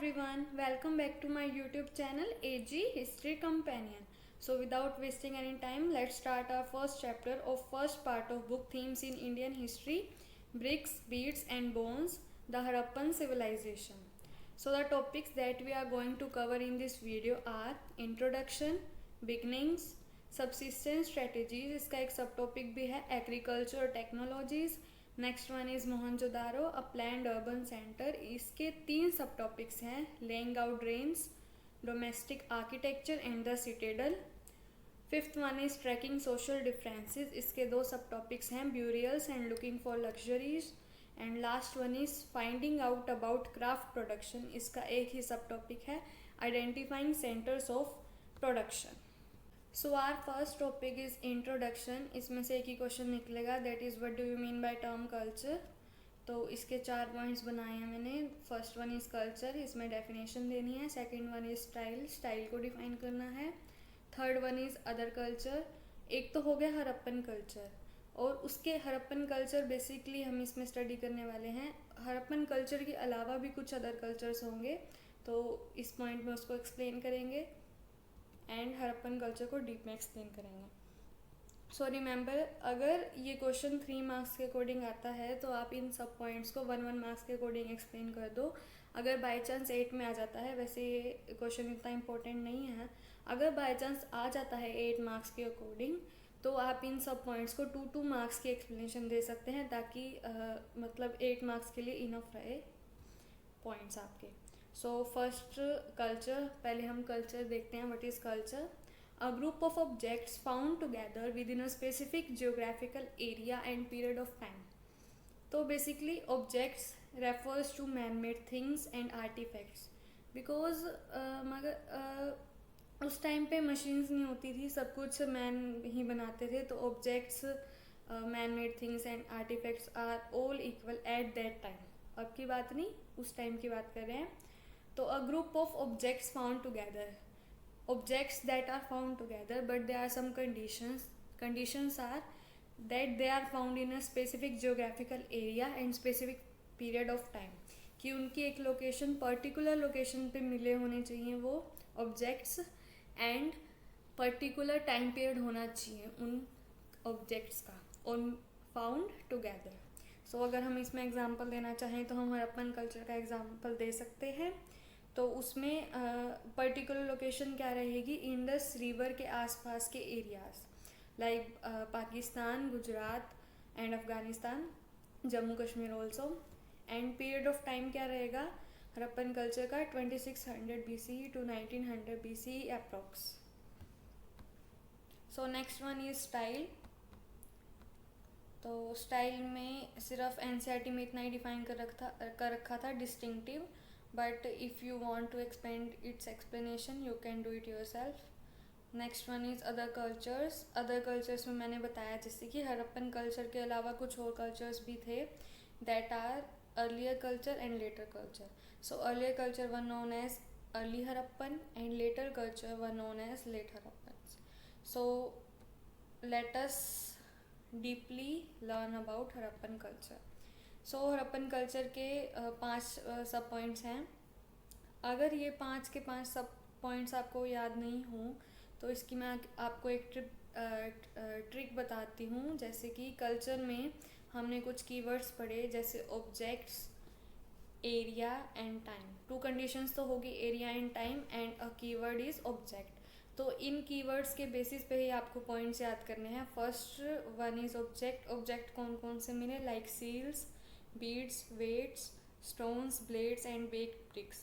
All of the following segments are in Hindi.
everyone, welcome back to my YouTube channel AG History Companion. So without wasting any time, let's start our first chapter of first part of book Themes in Indian History, Bricks, Beads and Bones, the Harappan Civilization. So the topics that we are going to cover in this video are Introduction, Beginnings, Subsistence Strategies, इसका एक सब टॉपिक भी है Agriculture Technologies, next one is Mohenjodaro a planned urban centre. इसके 3 सब टॉपिक्स हैं, laying out drains, domestic architecture and the citadel. Fifth one is tracking social differences, इसके 2 सब टॉपिक्स हैं, burials and looking for luxuries. And last one is finding out about craft production, इसका एक ही सब टॉपिक है, identifying centres of production. So our first topic is introduction. इसमें से एक ही क्वेश्चन निकलेगा, that is what do you mean by term culture. तो इसके 4 पॉइंट्स बनाए हैं मैंने. फर्स्ट वन इज़ कल्चर, इसमें डेफिनेशन देनी है. Second one is style, style को डिफाइन करना है. Third one is other culture. एक तो हो गया हरप्पन कल्चर, और उसके हरप्पन कल्चर बेसिकली हम इसमें स्टडी करने वाले हैं. हरप्पन कल्चर के अलावा भी कुछ अदर कल्चर्स होंगे, तो इस पॉइंट में उसको एक्सप्लेन करेंगे एंड हरप्पन कल्चर को डीप में एक्सप्लेन करेंगे. सो रिमेंबर, अगर ये क्वेश्चन 3 मार्क्स के अकॉर्डिंग आता है तो आप इन सब पॉइंट्स को 1-1 मार्क्स के अकॉर्डिंग एक्सप्लेन कर दो. अगर बाय चांस 8 में आ जाता है, वैसे ये क्वेश्चन इतना इंपॉर्टेंट नहीं है, अगर बाय चांस आ जाता है 8 मार्क्स के अकॉर्डिंग, तो आप इन सब पॉइंट्स को 2-2 मार्क्स की एक्सप्लेनेशन दे सकते हैं, ताकि मतलब 8 मार्क्स के लिए इनफ रहे पॉइंट्स आपके. सो फर्स्ट कल्चर, पहले हम कल्चर देखते हैं. What is culture? A group of objects found together within a specific geographical area and period of time. तो basically objects refers to man made things and artefacts, because मगर उस टाइम पे मशीन्स नहीं होती थी, सब कुछ मैन ही बनाते थे. तो objects, man made things and artefacts are all equal at that time. अब की बात नहीं, उस टाइम की बात कर रहे हैं. तो a group of objects found together, objects that are found together, but there are some conditions are that they are found in a specific geographical area and specific period of time, कि उनकी एक लोकेशन, पर्टिकुलर लोकेशन पे मिले होने चाहिए वो objects, and particular time period होना चाहिए उन ऑब्जेक्ट्स का, ऑन फाउंड टुगेदर. सो अगर हम इसमें एग्जांपल देना चाहें तो हम हरप्पन कल्चर का एग्जांपल दे सकते हैं. तो उसमें पर्टिकुलर लोकेशन क्या रहेगी, इंडस रिवर के आसपास के areas, like Pakistan, Gujarat and Afghanistan, Jammu Kashmir also. And period of time क्या रहेगा हरप्पन कल्चर का, 2600 BC to 1900 BC approx. So next one is style. तो स्टाइल में सिर्फ एनसीईआरटी में इतना ही डिफाइन कर रखा था, distinctive. But if you want to expand its explanation, you can do it yourself. Next one is other cultures. Other cultures में मैंने बताया जैसे कि हरप्पन कल्चर के अलावा कुछ और कल्चर्स भी थे, that are earlier culture and later culture. So earlier culture were known as early Harappan and later culture were known as late Harappans. So let us deeply learn about Harappan culture. So Harappan culture के 5 सब पॉइंट्स हैं. अगर ये 5 के 5 सब पॉइंट्स आपको याद नहीं हों तो इसकी मैं आपको एक ट्रिक बताती हूँ. जैसे कि कल्चर में हमने कुछ कीवर्ड्स पढ़े, जैसे objects, area and time. 2 conditions तो होगी, area and time, and a keyword is object. तो इन कीवर्ड्स के बेसिस पे ही आपको पॉइंट्स याद करने हैं. First one is object. Object कौन कौन से मिले, like seals, beads, weights, stones, blades and baked bricks.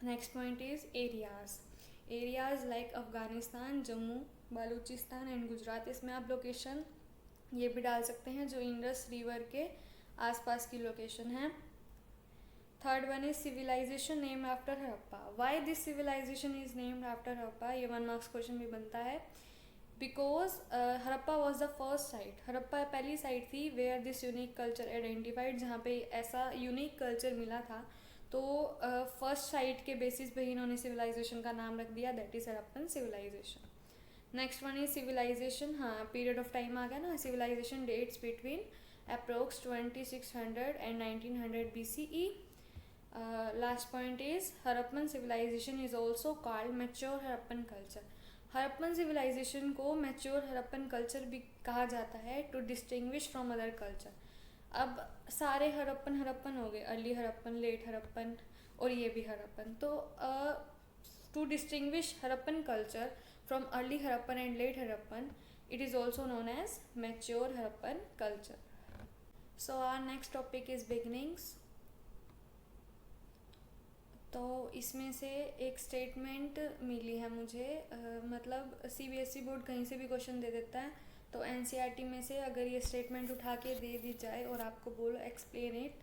Next point is areas. Areas like Afghanistan, Jammu, Baluchistan and Gujarat. इसमें आप लोकेशन ये भी डाल सकते हैं जो इंडस रिवर के आसपास की लोकेशन है. Third one is civilisation named after Harappa. Why this civilisation is named after Harappa, ये 1 मार्क्स क्वेश्चन भी बनता है. Because Harappa was the first site, Harappa पहली साइट थी where this unique culture identified, जहाँ पे ऐसा यूनिक कल्चर मिला था. तो फर्स्ट साइट के बेसिस पे ही इन्होंने सिविलाइजेशन का नाम रख दिया, that is Harappan civilisation. Next one is civilisation. हाँ, पीरियड ऑफ टाइम आ गया ना. Civilisation dates between approx 2600 and 1900 BCE. Last point is Harappan civilisation is also called mature Harappan culture. Harappan civilisation को मैच्योर हड़प्पन कल्चर भी कहा जाता है to distinguish from other culture. अब सारे हड़प्पन हड़प्पन हो गए, अर्ली हड़प्पन, लेट हड़प्पन और ये भी हड़प्पन। तो to distinguish Harappan culture from early Harappan and late Harappan, it is also known as mature Harappan culture. So our next topic is beginnings. तो इसमें से एक स्टेटमेंट मिली है मुझे, मतलब सीबीएसई बोर्ड कहीं से भी क्वेश्चन दे देता है, तो एनसीईआरटी में से अगर ये स्टेटमेंट उठा के दे दी जाए और आपको बोलो एक्सप्लेन इट।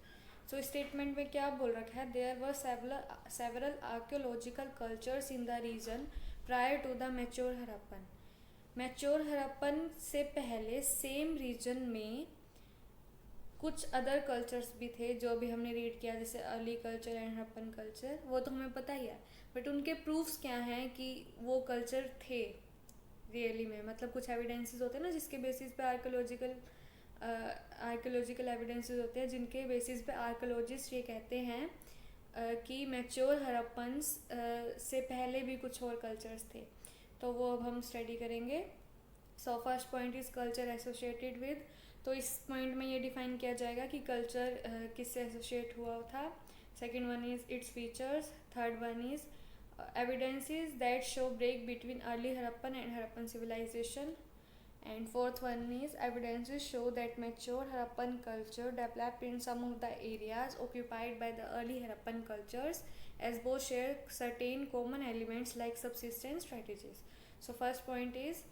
सो स्टेटमेंट में क्या बोल रखा है, there were several archaeological cultures in the region prior to the mature Harappan. Mature Harappan से पहले सेम रीजन में कुछ अदर कल्चर्स भी थे जो भी हमने रीड किया, जैसे early culture and Harappan culture, वो तो हमें पता ही है, बट उनके प्रूफ्स क्या हैं कि वो कल्चर थे रियली में। मतलब कुछ एविडेंसेस होते हैं ना जिसके बेसिस पे आर्कियोलॉजिकल एविडेंसेस होते हैं, जिनके बेसिस पे आर्कियोलॉजिस्ट ये कहते हैं कि मैच्योर हड़प्पन से पहले भी कुछ और कल्चर्स थे। तो वो अब हम स्टडी करेंगे। सो first point is culture associated with. तो इस पॉइंट में ये डिफाइन किया जाएगा कि कल्चर किससे एसोसिएट हुआ था। Second one is its features. Third one is evidences that show break between early Harappan and Harappan civilisation. And fourth one is evidences show that mature Harappan culture developed in some of the areas occupied by the early Harappan cultures, as both share certain common elements like subsistence strategies. So first point is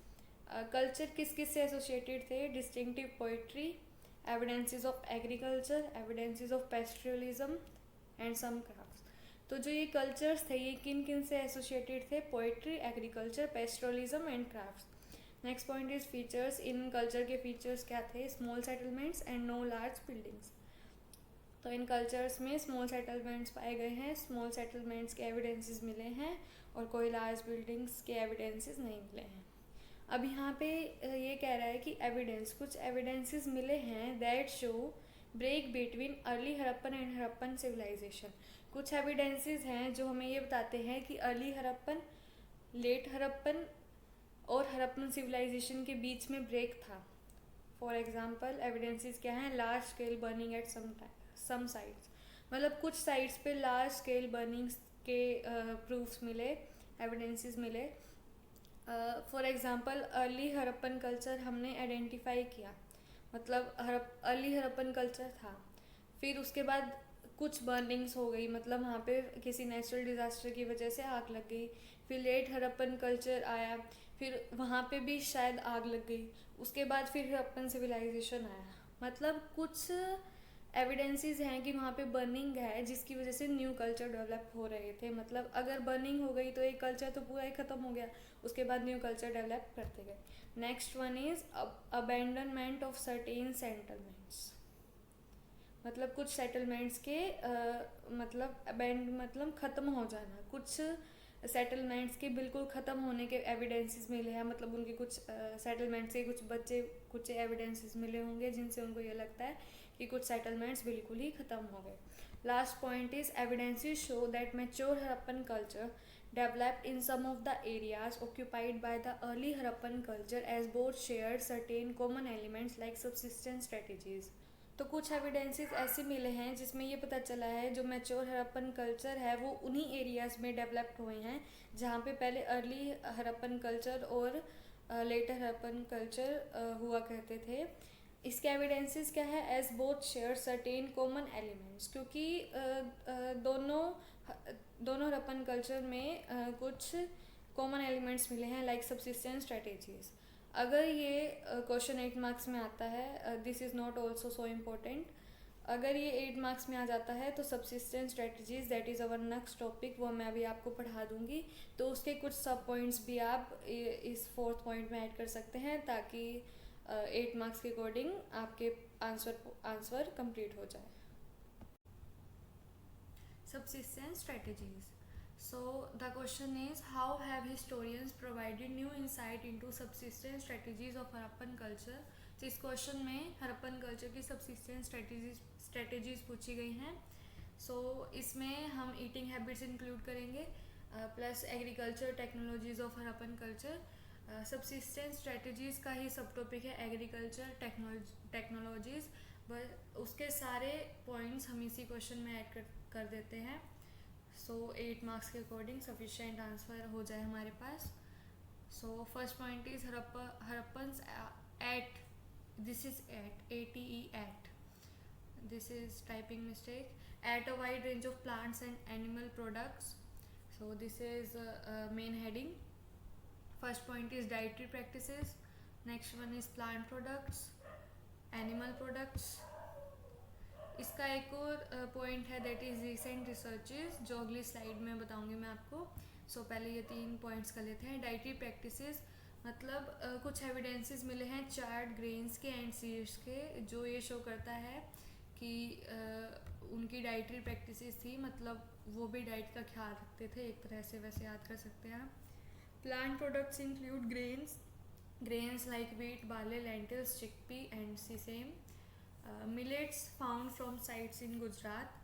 culture किस किस से associated थे, distinctive poetry, evidences of agriculture, evidences of pastoralism and some crafts. तो जो ये cultures थे ये किन किन से associated थे, poetry, agriculture, pastoralism and crafts. Next point is features. इन कल्चर के फीचर्स क्या थे, small settlements and no large buildings. तो इन कल्चर्स में स्मॉल सेटलमेंट्स पाए गए हैं, स्मॉल सेटलमेंट्स के एविडेंसेस मिले हैं और कोई लार्ज बिल्डिंग्स के एविडेंसेस नहीं मिले हैं। अब यहाँ पे ये कह रहा है कि एविडेंस, कुछ एविडेंसेस मिले हैं that show break between early Harappan and Harappan civilisation. कुछ एविडेंसेस हैं जो हमें ये बताते हैं कि अर्ली हड़प्पन, लेट हड़प्पन और हड़प्पन सिविलाइजेशन के बीच में ब्रेक था। फॉर एग्जाम्पल एविडेंसेस क्या हैं, large scale burning at some sites, मतलब कुछ साइट्स पे लार्ज स्केल बर्निंग के प्रूफ्स मिले, एविडेंसेस मिले। For example early Harappan culture हमने आइडेंटिफाई किया, मतलब अर्ली हड़प्पन कल्चर था, फिर उसके बाद कुछ बर्निंग्स हो गई, मतलब वहाँ पे किसी नेचुरल डिज़ास्टर की वजह से आग लग गई। फिर लेट हड़प्पन कल्चर आया, फिर वहाँ पे भी शायद आग लग गई, उसके बाद फिर हड़प्पन सिविलाइजेशन आया। मतलब कुछ एविडेंसेस हैं कि वहाँ पे बर्निंग है जिसकी वजह से न्यू कल्चर डेवलप हो रहे थे। मतलब अगर बर्निंग हो गई तो एक कल्चर तो पूरा ही ख़त्म हो गया, उसके बाद न्यू कल्चर डेवलप करते गए। Next one is abandonment of certain settlements, मतलब कुछ सेटलमेंट्स के मतलब ख़त्म हो जाना, कुछ सेटलमेंट्स के बिल्कुल ख़त्म होने के एविडेंसेस मिले हैं, मतलब उनके कुछ सेटलमेंट्स के कुछ एविडेंसेस मिले होंगे जिनसे उनको ये लगता है कि कुछ सेटलमेंट्स बिल्कुल ही ख़त्म हो गए। Last point is evidences show that mature Harappan culture developed in some of the areas occupied by the early Harappan culture, as both shared certain common elements like subsistence strategies. तो कुछ एविडेंसेस ऐसे मिले हैं जिसमें ये पता चला है जो मैच्योर हड़प्पन कल्चर है वो उन्हीं एरियाज़ में डेवलप्ड हुए हैं जहाँ पे पहले अर्ली हड़प्पन कल्चर और लेटर हड़प्पन कल्चर हुआ करते थे। इसके एविडेंसेस क्या है, as both share certain common elements, क्योंकि दोनों हड़प्पन कल्चर में कुछ कॉमन एलिमेंट्स मिले हैं लाइक सब्सिस्टेंस स्ट्रेटेजीज। अगर ये क्वेश्चन 8 मार्क्स में आता है, this is not also so important, अगर ये 8 मार्क्स में आ जाता है तो subsistence strategies that is our next topic, वो मैं अभी आपको पढ़ा दूंगी। तो उसके कुछ सब पॉइंट्स भी आप इस 4th पॉइंट में ऐड कर सकते हैं ताकि 8 मार्क्स के अकॉर्डिंग आपके आंसर कंप्लीट हो जाए। Subsistence strategies. So the question is, how have historians provided new insight into subsistence strategies of Harappan culture? तो इस क्वेश्चन में हड़प्पन कल्चर की subsistence strategies पूछी गई हैं। सो इसमें हम ईटिंग हैबिट्स इंक्लूड करेंगे, plus agriculture technologies of Harappan culture. Subsistence strategies का ही सब टॉपिक है एग्रीकल्चर टेक्नोलॉजीज़, बस उसके सारे पॉइंट्स हम इसी क्वेश्चन में ऐड कर देते हैं। सो 8 मार्क्स के अकॉर्डिंग सफिशिएंट आंसर हो जाए हमारे पास। So first point is Harappans ate, this is ate, ATE ate, this is typing mistake, at a wide range of plants and animal products. So this is main heading. First point is dietary practices, next one is plant products, animal products. इसका एक और पॉइंट है दैट इज़ रिसेंट रिसर्चेज, जो अगली स्लाइड में बताऊंगी मैं आपको। सो पहले ये 3 पॉइंट्स कर लेते हैं। डाइटरी प्रैक्टिसेस मतलब कुछ एविडेंसेस मिले हैं चार्ड ग्रेन्स के एंड सीड्स के, जो ये शो करता है कि उनकी डाइटरी प्रैक्टिसेस थी, मतलब वो भी डाइट का ख्याल रखते थे एक तरह से, वैसे याद कर सकते हैं आप। Plant products include grains like wheat, barley, lentils, chickpea and sesame. Millets found from sites in Gujarat.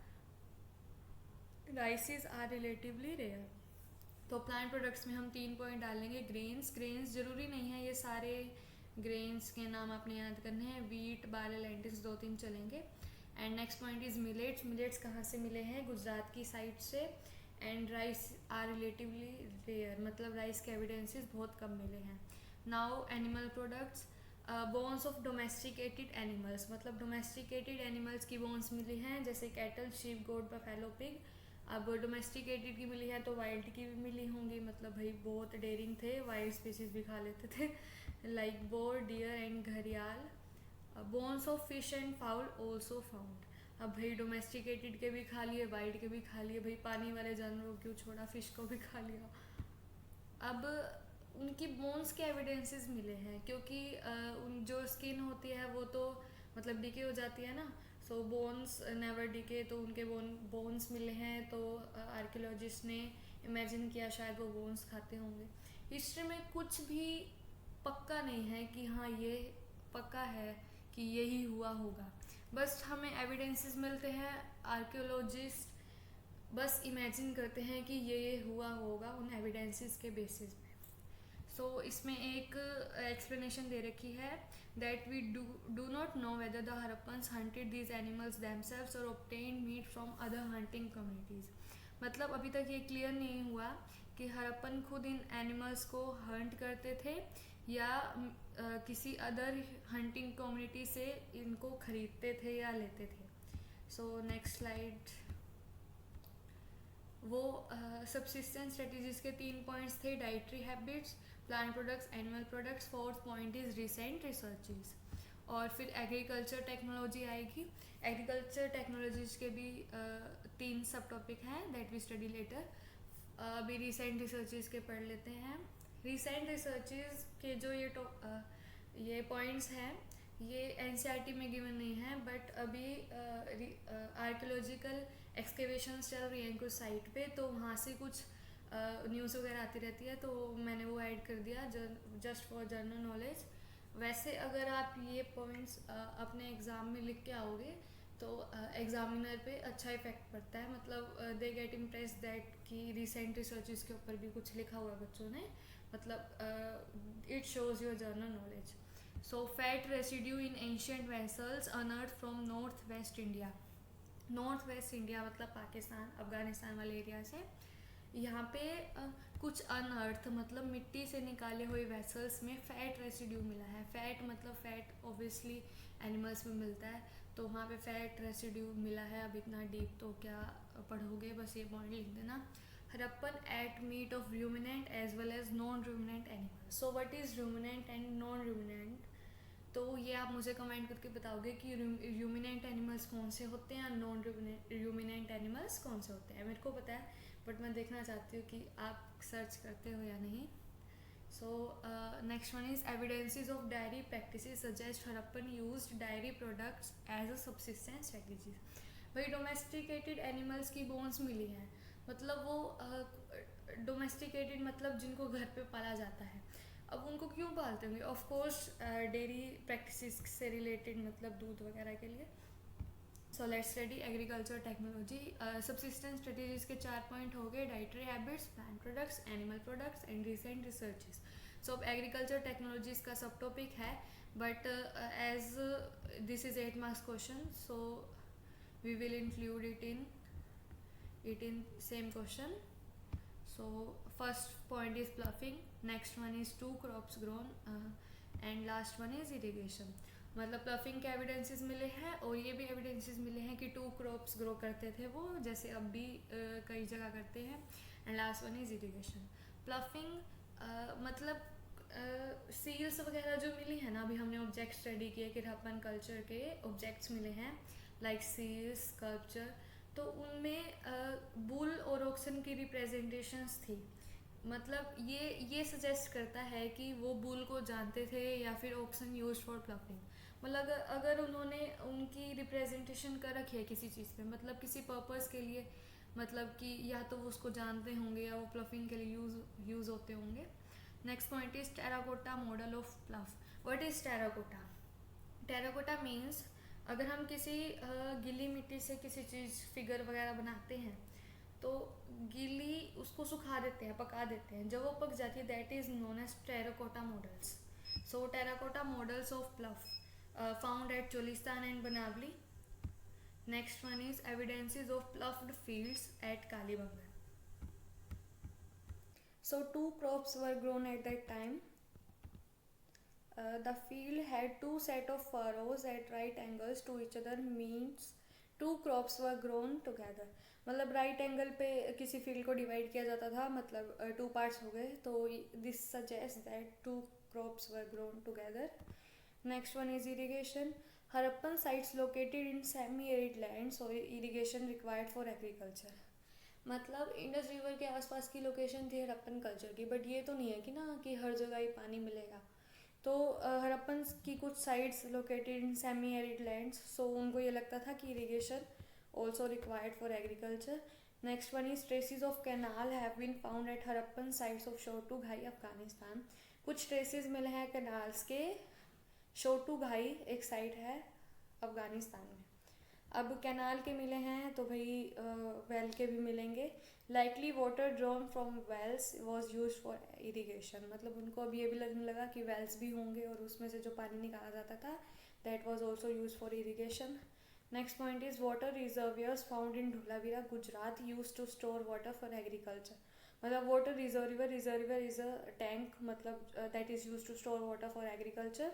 Rices are relatively rare. तो प्लांट प्रोडक्ट्स में हम 3 पॉइंट डालेंगे। ग्रेन्स ज़रूरी नहीं है ये सारे ग्रेन्स के नाम आपने याद करने हैं, वीट, बार्ले, लेंटिल्स 2-3 चलेंगे। And next point is millets कहाँ से मिले हैं? गुजरात की साइड से। And rice are relatively rare, मतलब राइस के एविडेंसेस बहुत कम मिले हैं। Now animal products, bones of domesticated animals, मतलब डोमेस्टिकेटेड एनिमल्स की बोन्स मिली हैं, जैसे cattle, sheep, goat, buffalo, pig. अब डोमेस्टिकेटेड की मिली है तो वाइल्ड की भी मिली होंगी, मतलब भाई बहुत डेयरिंग थे, वाइल्ड स्पीसीज भी खा लेते थे लाइक बोर, डियर एंड घड़ियाल। Bones of fish and foul also found. अब भाई डोमेस्टिकेटेड के भी खा लिए, वाइल्ड के भी खा लिए, भाई पानी वाले जानवरों क्यों छोड़ा, फिश को भी खा लिया। अब उनकी बोन्स के एविडेंसेस मिले हैं, क्योंकि उन जो स्किन होती है वो तो मतलब डिके हो जाती है ना, सो बोन्स नेवर डिके, तो उनके बोन्स मिले हैं, तो आर्कियोलॉजिस्ट ने इमेजिन किया शायद वो बोन्स खाते होंगे। हिस्ट्री में कुछ भी पक्का नहीं है कि हाँ ये पक्का है कि यही हुआ होगा, बस हमें एविडेंसेस मिलते हैं, आर्कियोलॉजिस्ट बस इमेजिन करते हैं कि ये हुआ होगा उन एविडेंसेस के बेसिस पे। सो इसमें एक एक्सप्लेनेशन दे रखी है that we do not know whether the Harappans hunted these animals themselves और obtained meat from other hunting communities. मतलब अभी तक ये क्लियर नहीं हुआ कि हरप्पन खुद इन एनिमल्स को हंट करते थे या किसी अदर हंटिंग कम्युनिटी से इनको खरीदते थे या लेते थे। सो नेक्स्ट स्लाइड, वो सब्सिस्टेंस स्ट्रेटजीज के 3 पॉइंट्स थे, dietary habits, plant products, animal products. 4th point is recent researches. और फिर एग्रीकल्चर टेक्नोलॉजी आएगी। एग्रीकल्चर टेक्नोलॉजीज के भी 3 सब टॉपिक हैं दैट वी स्टडी लेटर। अभी रिसेंट रिसर्चेज के पढ़ लेते हैं। रिसेंट रिसर्चेज के जो ये पॉइंट्स हैं ये NCERT में गिवन नहीं है, बट अभी आर्कियोलॉजिकल एक्सकेवेशंस चल रही हैं कुछ साइट पे, तो वहाँ से कुछ न्यूज़ वगैरह आती रहती है, तो मैंने वो ऐड कर दिया जस्ट फॉर जनरल नॉलेज। वैसे अगर आप ये पॉइंट्स अपने एग्ज़ाम में लिख के आओगे तो एग्जामिनर पे अच्छा इफेक्ट पड़ता है, मतलब दे गेट इम्प्रेस दैट कि रिसेंट रिसर्चेस के ऊपर भी कुछ लिखा हुआ बच्चों ने, मतलब it shows your general knowledge. So fat residue in ancient vessels unearth from north west India. North west India मतलब पाकिस्तान, अफगानिस्तान वाले एरिया से। यहाँ पे कुछ अनअर्थ मतलब मिट्टी से निकाले हुए वेसल्स में फैट रेसिड्यू मिला है। फैट मतलब फैट ऑब्वियसली एनिमल्स में मिलता है, तो वहाँ पे फैट रेसिड्यू मिला है। अब इतना डीप तो क्या पढ़ोगे, बस ये पॉइंट लिख देना। Harappan ate meat of ruminant as well as non ruminant animals. So what is ruminant and non ruminant, तो ये आप मुझे कमेंट करके बताओगे कि रूमिनेंट एनिमल्स कौन से होते हैं और नॉन रूमिनेंट एनिमल्स कौन से होते हैं। मेरे को पता है, बट मैं देखना चाहती हूँ कि आप सर्च करते हो या नहीं। So next one is evidences of dairy practices suggest Harappan used dairy products as a subsistence strategies. भाई डोमेस्टिकेटेड एनिमल्स की बोन्स मिली हैं, मतलब वो डोमेस्टिकेटेड मतलब जिनको घर पे पाला जाता है। अब उनको क्यों पालते होंगे? ऑफ कोर्स डेयरी प्रैक्टिसेस से रिलेटेड, मतलब दूध वगैरह के लिए। So let's study agriculture technology. Subsistence strategies के 4 पॉइंट हो गए, dietary habits, plant products, animal products and recent researches. So अब एग्रीकल्चर टेक्नोलॉजीज का सब टॉपिक है, but as this is 8 marks question, so we will include it in same question. So first point is bluffing, next one is two crops grown, and last one is irrigation. मतलब प्लफिंग के एविडेंसेस मिले हैं और ये भी एविडेंसेस मिले हैं कि 2 क्रॉप्स ग्रो करते थे वो, जैसे अब भी कई जगह करते हैं। And last one is irrigation. Ploughing मतलब सील्स वगैरह जो मिली है ना, अभी हमने ऑब्जेक्ट स्टडी किए कि हरप्पन कल्चर के ऑब्जेक्ट्स मिले हैं लाइक सील्स, स्कल्पचर, तो उनमें बुल और ऑक्सन की रिप्रेजेंटेशंस थी। मतलब ये सजेस्ट करता है कि वो बुल को जानते थे या फिर ऑक्सन यूज फॉर प्लफिंग। मतलब अगर उन्होंने उनकी रिप्रेजेंटेशन कर रखी है किसी चीज़ पे, मतलब किसी पर्पस के लिए, मतलब कि या तो वो उसको जानते होंगे या वो प्लफिंग के लिए यूज़ होते होंगे। Next point is terracotta model of प्लफ। What is terracotta? Terracotta means अगर हम किसी गीली मिट्टी से किसी चीज़ फिगर वगैरह बनाते हैं तो गीली उसको सुखा देते हैं, पका देते हैं, जब वो पक जाती है that is known as terracotta models. So terracotta models of plough found at Cholistan and Banawali. Next one is evidences of ploughed fields at Kalibangan. सो 2 crops were grown at that time. The field had 2 set of furrows at right angles to each other, means 2 crops were grown together. मतलब राइट एंगल पे किसी फील्ड को डिवाइड किया जाता था, मतलब 2 पार्ट्स हो गए, तो this suggest that 2 crops were grown together. Next one is irrigation. Harappan sites located in semi-arid land, so irrigation required for agriculture. मतलब इंडस रिवर के आसपास की लोकेशन थी हरप्पन कल्चर की, बट ये तो नहीं है कि ना कि हर जगह ही पानी मिलेगा। तो हरप्पन की कुछ sites located in semi arid lands, so उनको ये लगता था कि irrigation also required for agriculture. Next one is traces of canal have been found at Harappan sites of शोटू घाई, अफगानिस्तान। कुछ ट्रेसेस मिले हैं कैनाल्स के, शोटू घाई एक साइट है अफगानिस्तान में। अब कैनाल के मिले हैं तो भाई वेल के भी मिलेंगे। Likely water drawn from wells was use for irrigation, मतलब उनको अब ये भी लगने लगा कि वेल्स भी होंगे और उसमें से जो पानी निकाला जाता था that was also use for irrigation. Next point is water reservoirs found in Dholavira Gujarat use to store water for agriculture. मतलब water reservoir is a tank, मतलब that is use to store water for agriculture.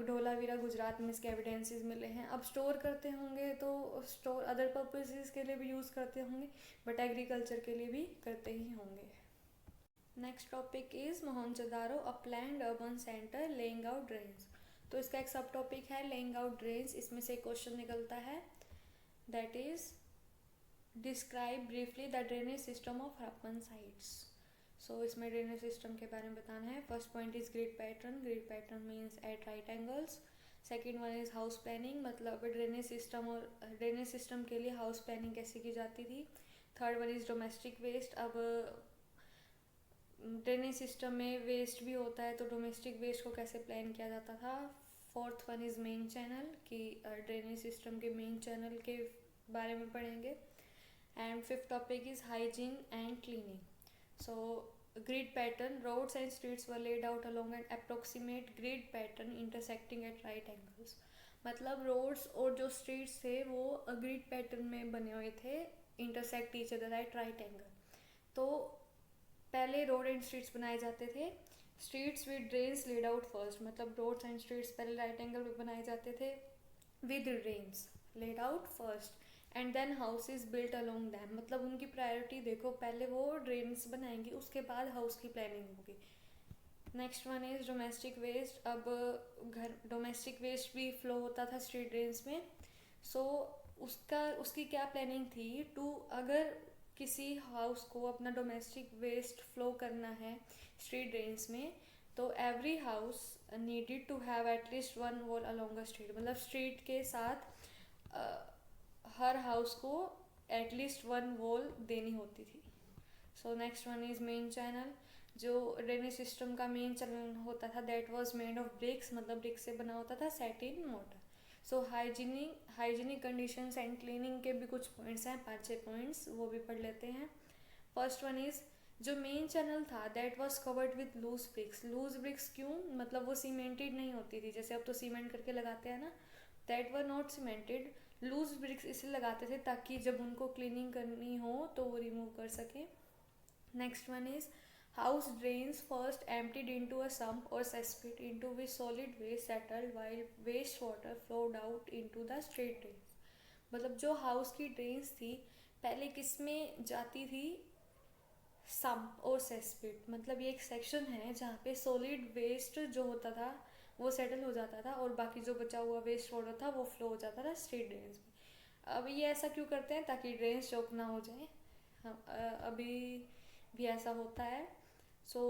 Dholavira Gujarat में इसके एविडेंसेस मिले हैं। अब स्टोर करते होंगे तो स्टोर अदर पर्पसेस के लिए भी यूज़ करते होंगे, बट एग्रीकल्चर के लिए भी करते ही होंगे। Next topic is Mohenjodaro, a planned urban centre laying out drains. तो इसका एक सब टॉपिक है लेइंग आउट ड्रेन्स। इसमें से क्वेश्चन निकलता है that is describe briefly the drainage system of Harappan sites. So इसमें ड्रेनेज सिस्टम के बारे में बताना है। First point is grid pattern. Grid pattern means at right angles. Second one is house planning, मतलब ड्रेनेज सिस्टम और ड्रेनेज सिस्टम के लिए हाउस प्लानिंग कैसे की जाती थी। Third one is domestic waste. अब ड्रेनेज सिस्टम में वेस्ट भी होता है तो डोमेस्टिक वेस्ट को कैसे प्लान किया जाता था। Fourth one is main channel, कि ड्रेनेज सिस्टम के मेन चैनल के बारे में पढ़ेंगे। And fifth topic is hygiene and cleaning. So grid pattern, roads and streets were laid out along an approximate grid pattern intersecting at right angles. मतलब रोड्स और जो स्ट्रीट्स थे वो ग्रिड पैटर्न में बने हुए थे, intersect each other at right angle. तो पहले रोड एंड स्ट्रीट्स बनाए जाते थे, streets with drains laid out first, मतलब रोड्स एंड स्ट्रीट्स पहले राइट एंगल पे बनाए जाते थे with drains laid out first, and then house is built along them. मतलब उनकी प्रायोरिटी देखो, पहले वो ड्रेन्स बनाएंगे उसके बाद हाउस की प्लानिंग होगी। Next one is domestic waste. अब घर डोमेस्टिक वेस्ट भी फ्लो होता था स्ट्रीट ड्रेन्स में। सो उसकी क्या प्लानिंग थी टू, अगर किसी हाउस को अपना डोमेस्टिक वेस्ट फ्लो करना है स्ट्रीट ड्रेन्स में, तो every house needed to have at least one wall along a street, मतलब स्ट्रीट के साथ हर हाउस को एटलीस्ट वन वॉल देनी होती थी। So next one is main channel. जो ड्रेनेज सिस्टम का मेन चैनल होता था that was made of bricks, मतलब ब्रिक्स से बना होता था, set in mortar. So hygienic conditions and cleaning के भी कुछ पॉइंट्स हैं, 5-6 पॉइंट्स, वो भी पढ़ लेते हैं. फर्स्ट वन इज़ जो मेन चैनल था that was covered with loose bricks. Loose bricks क्यों, मतलब वो सीमेंटेड नहीं होती थी, जैसे अब तो सीमेंट करके लगाते हैं ना, that were not cemented. Loose bricks इसलिए लगाते थे ताकि जब उनको क्लीनिंग करनी हो तो वो रिमूव कर सकें. Next one is house drains first emptied into a sump or cesspit into which solid waste settled while wastewater flowed out into the street drains. मतलब जो हाउस की ड्रेन्स थी पहले किस में जाती थी, सम्प और सेस्पिट. मतलब ये एक सेक्शन है जहाँ पे सॉलिड वेस्ट जो होता था वो सेटल हो जाता था और बाकी जो बचा हुआ वेस्ट वाटर था वो फ्लो हो जाता था स्ट्रीट ड्रेन्स में. अब ये ऐसा क्यों करते हैं, ताकि ड्रेन्स चौक ना हो जाए. अभी भी ऐसा होता है. So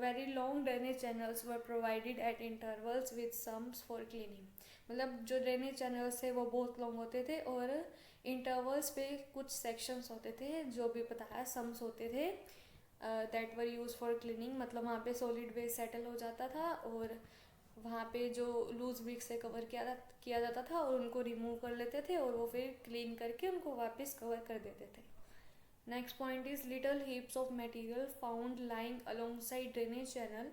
very long drainage channels were provided eight intervals with sums for cleaning. मतलब जो ड्रेनेज चैनल्स थे वो बहुत लॉन्ग होते थे और इंटरवल्स पे कुछ सेक्शंस होते थे जो भी पता है सम्स होते थे that were use for cleaning. मतलब वहाँ पे सॉलिड वेस्ट सेटल हो जाता था और वहाँ पे जो लूज ब्रिक्स से कवर किया जाता था और उनको रिमूव कर लेते थे और वो फिर क्लीन करके उनको वापस कवर कर देते थे. Next point is little heaps of material found lying alongside drainage channel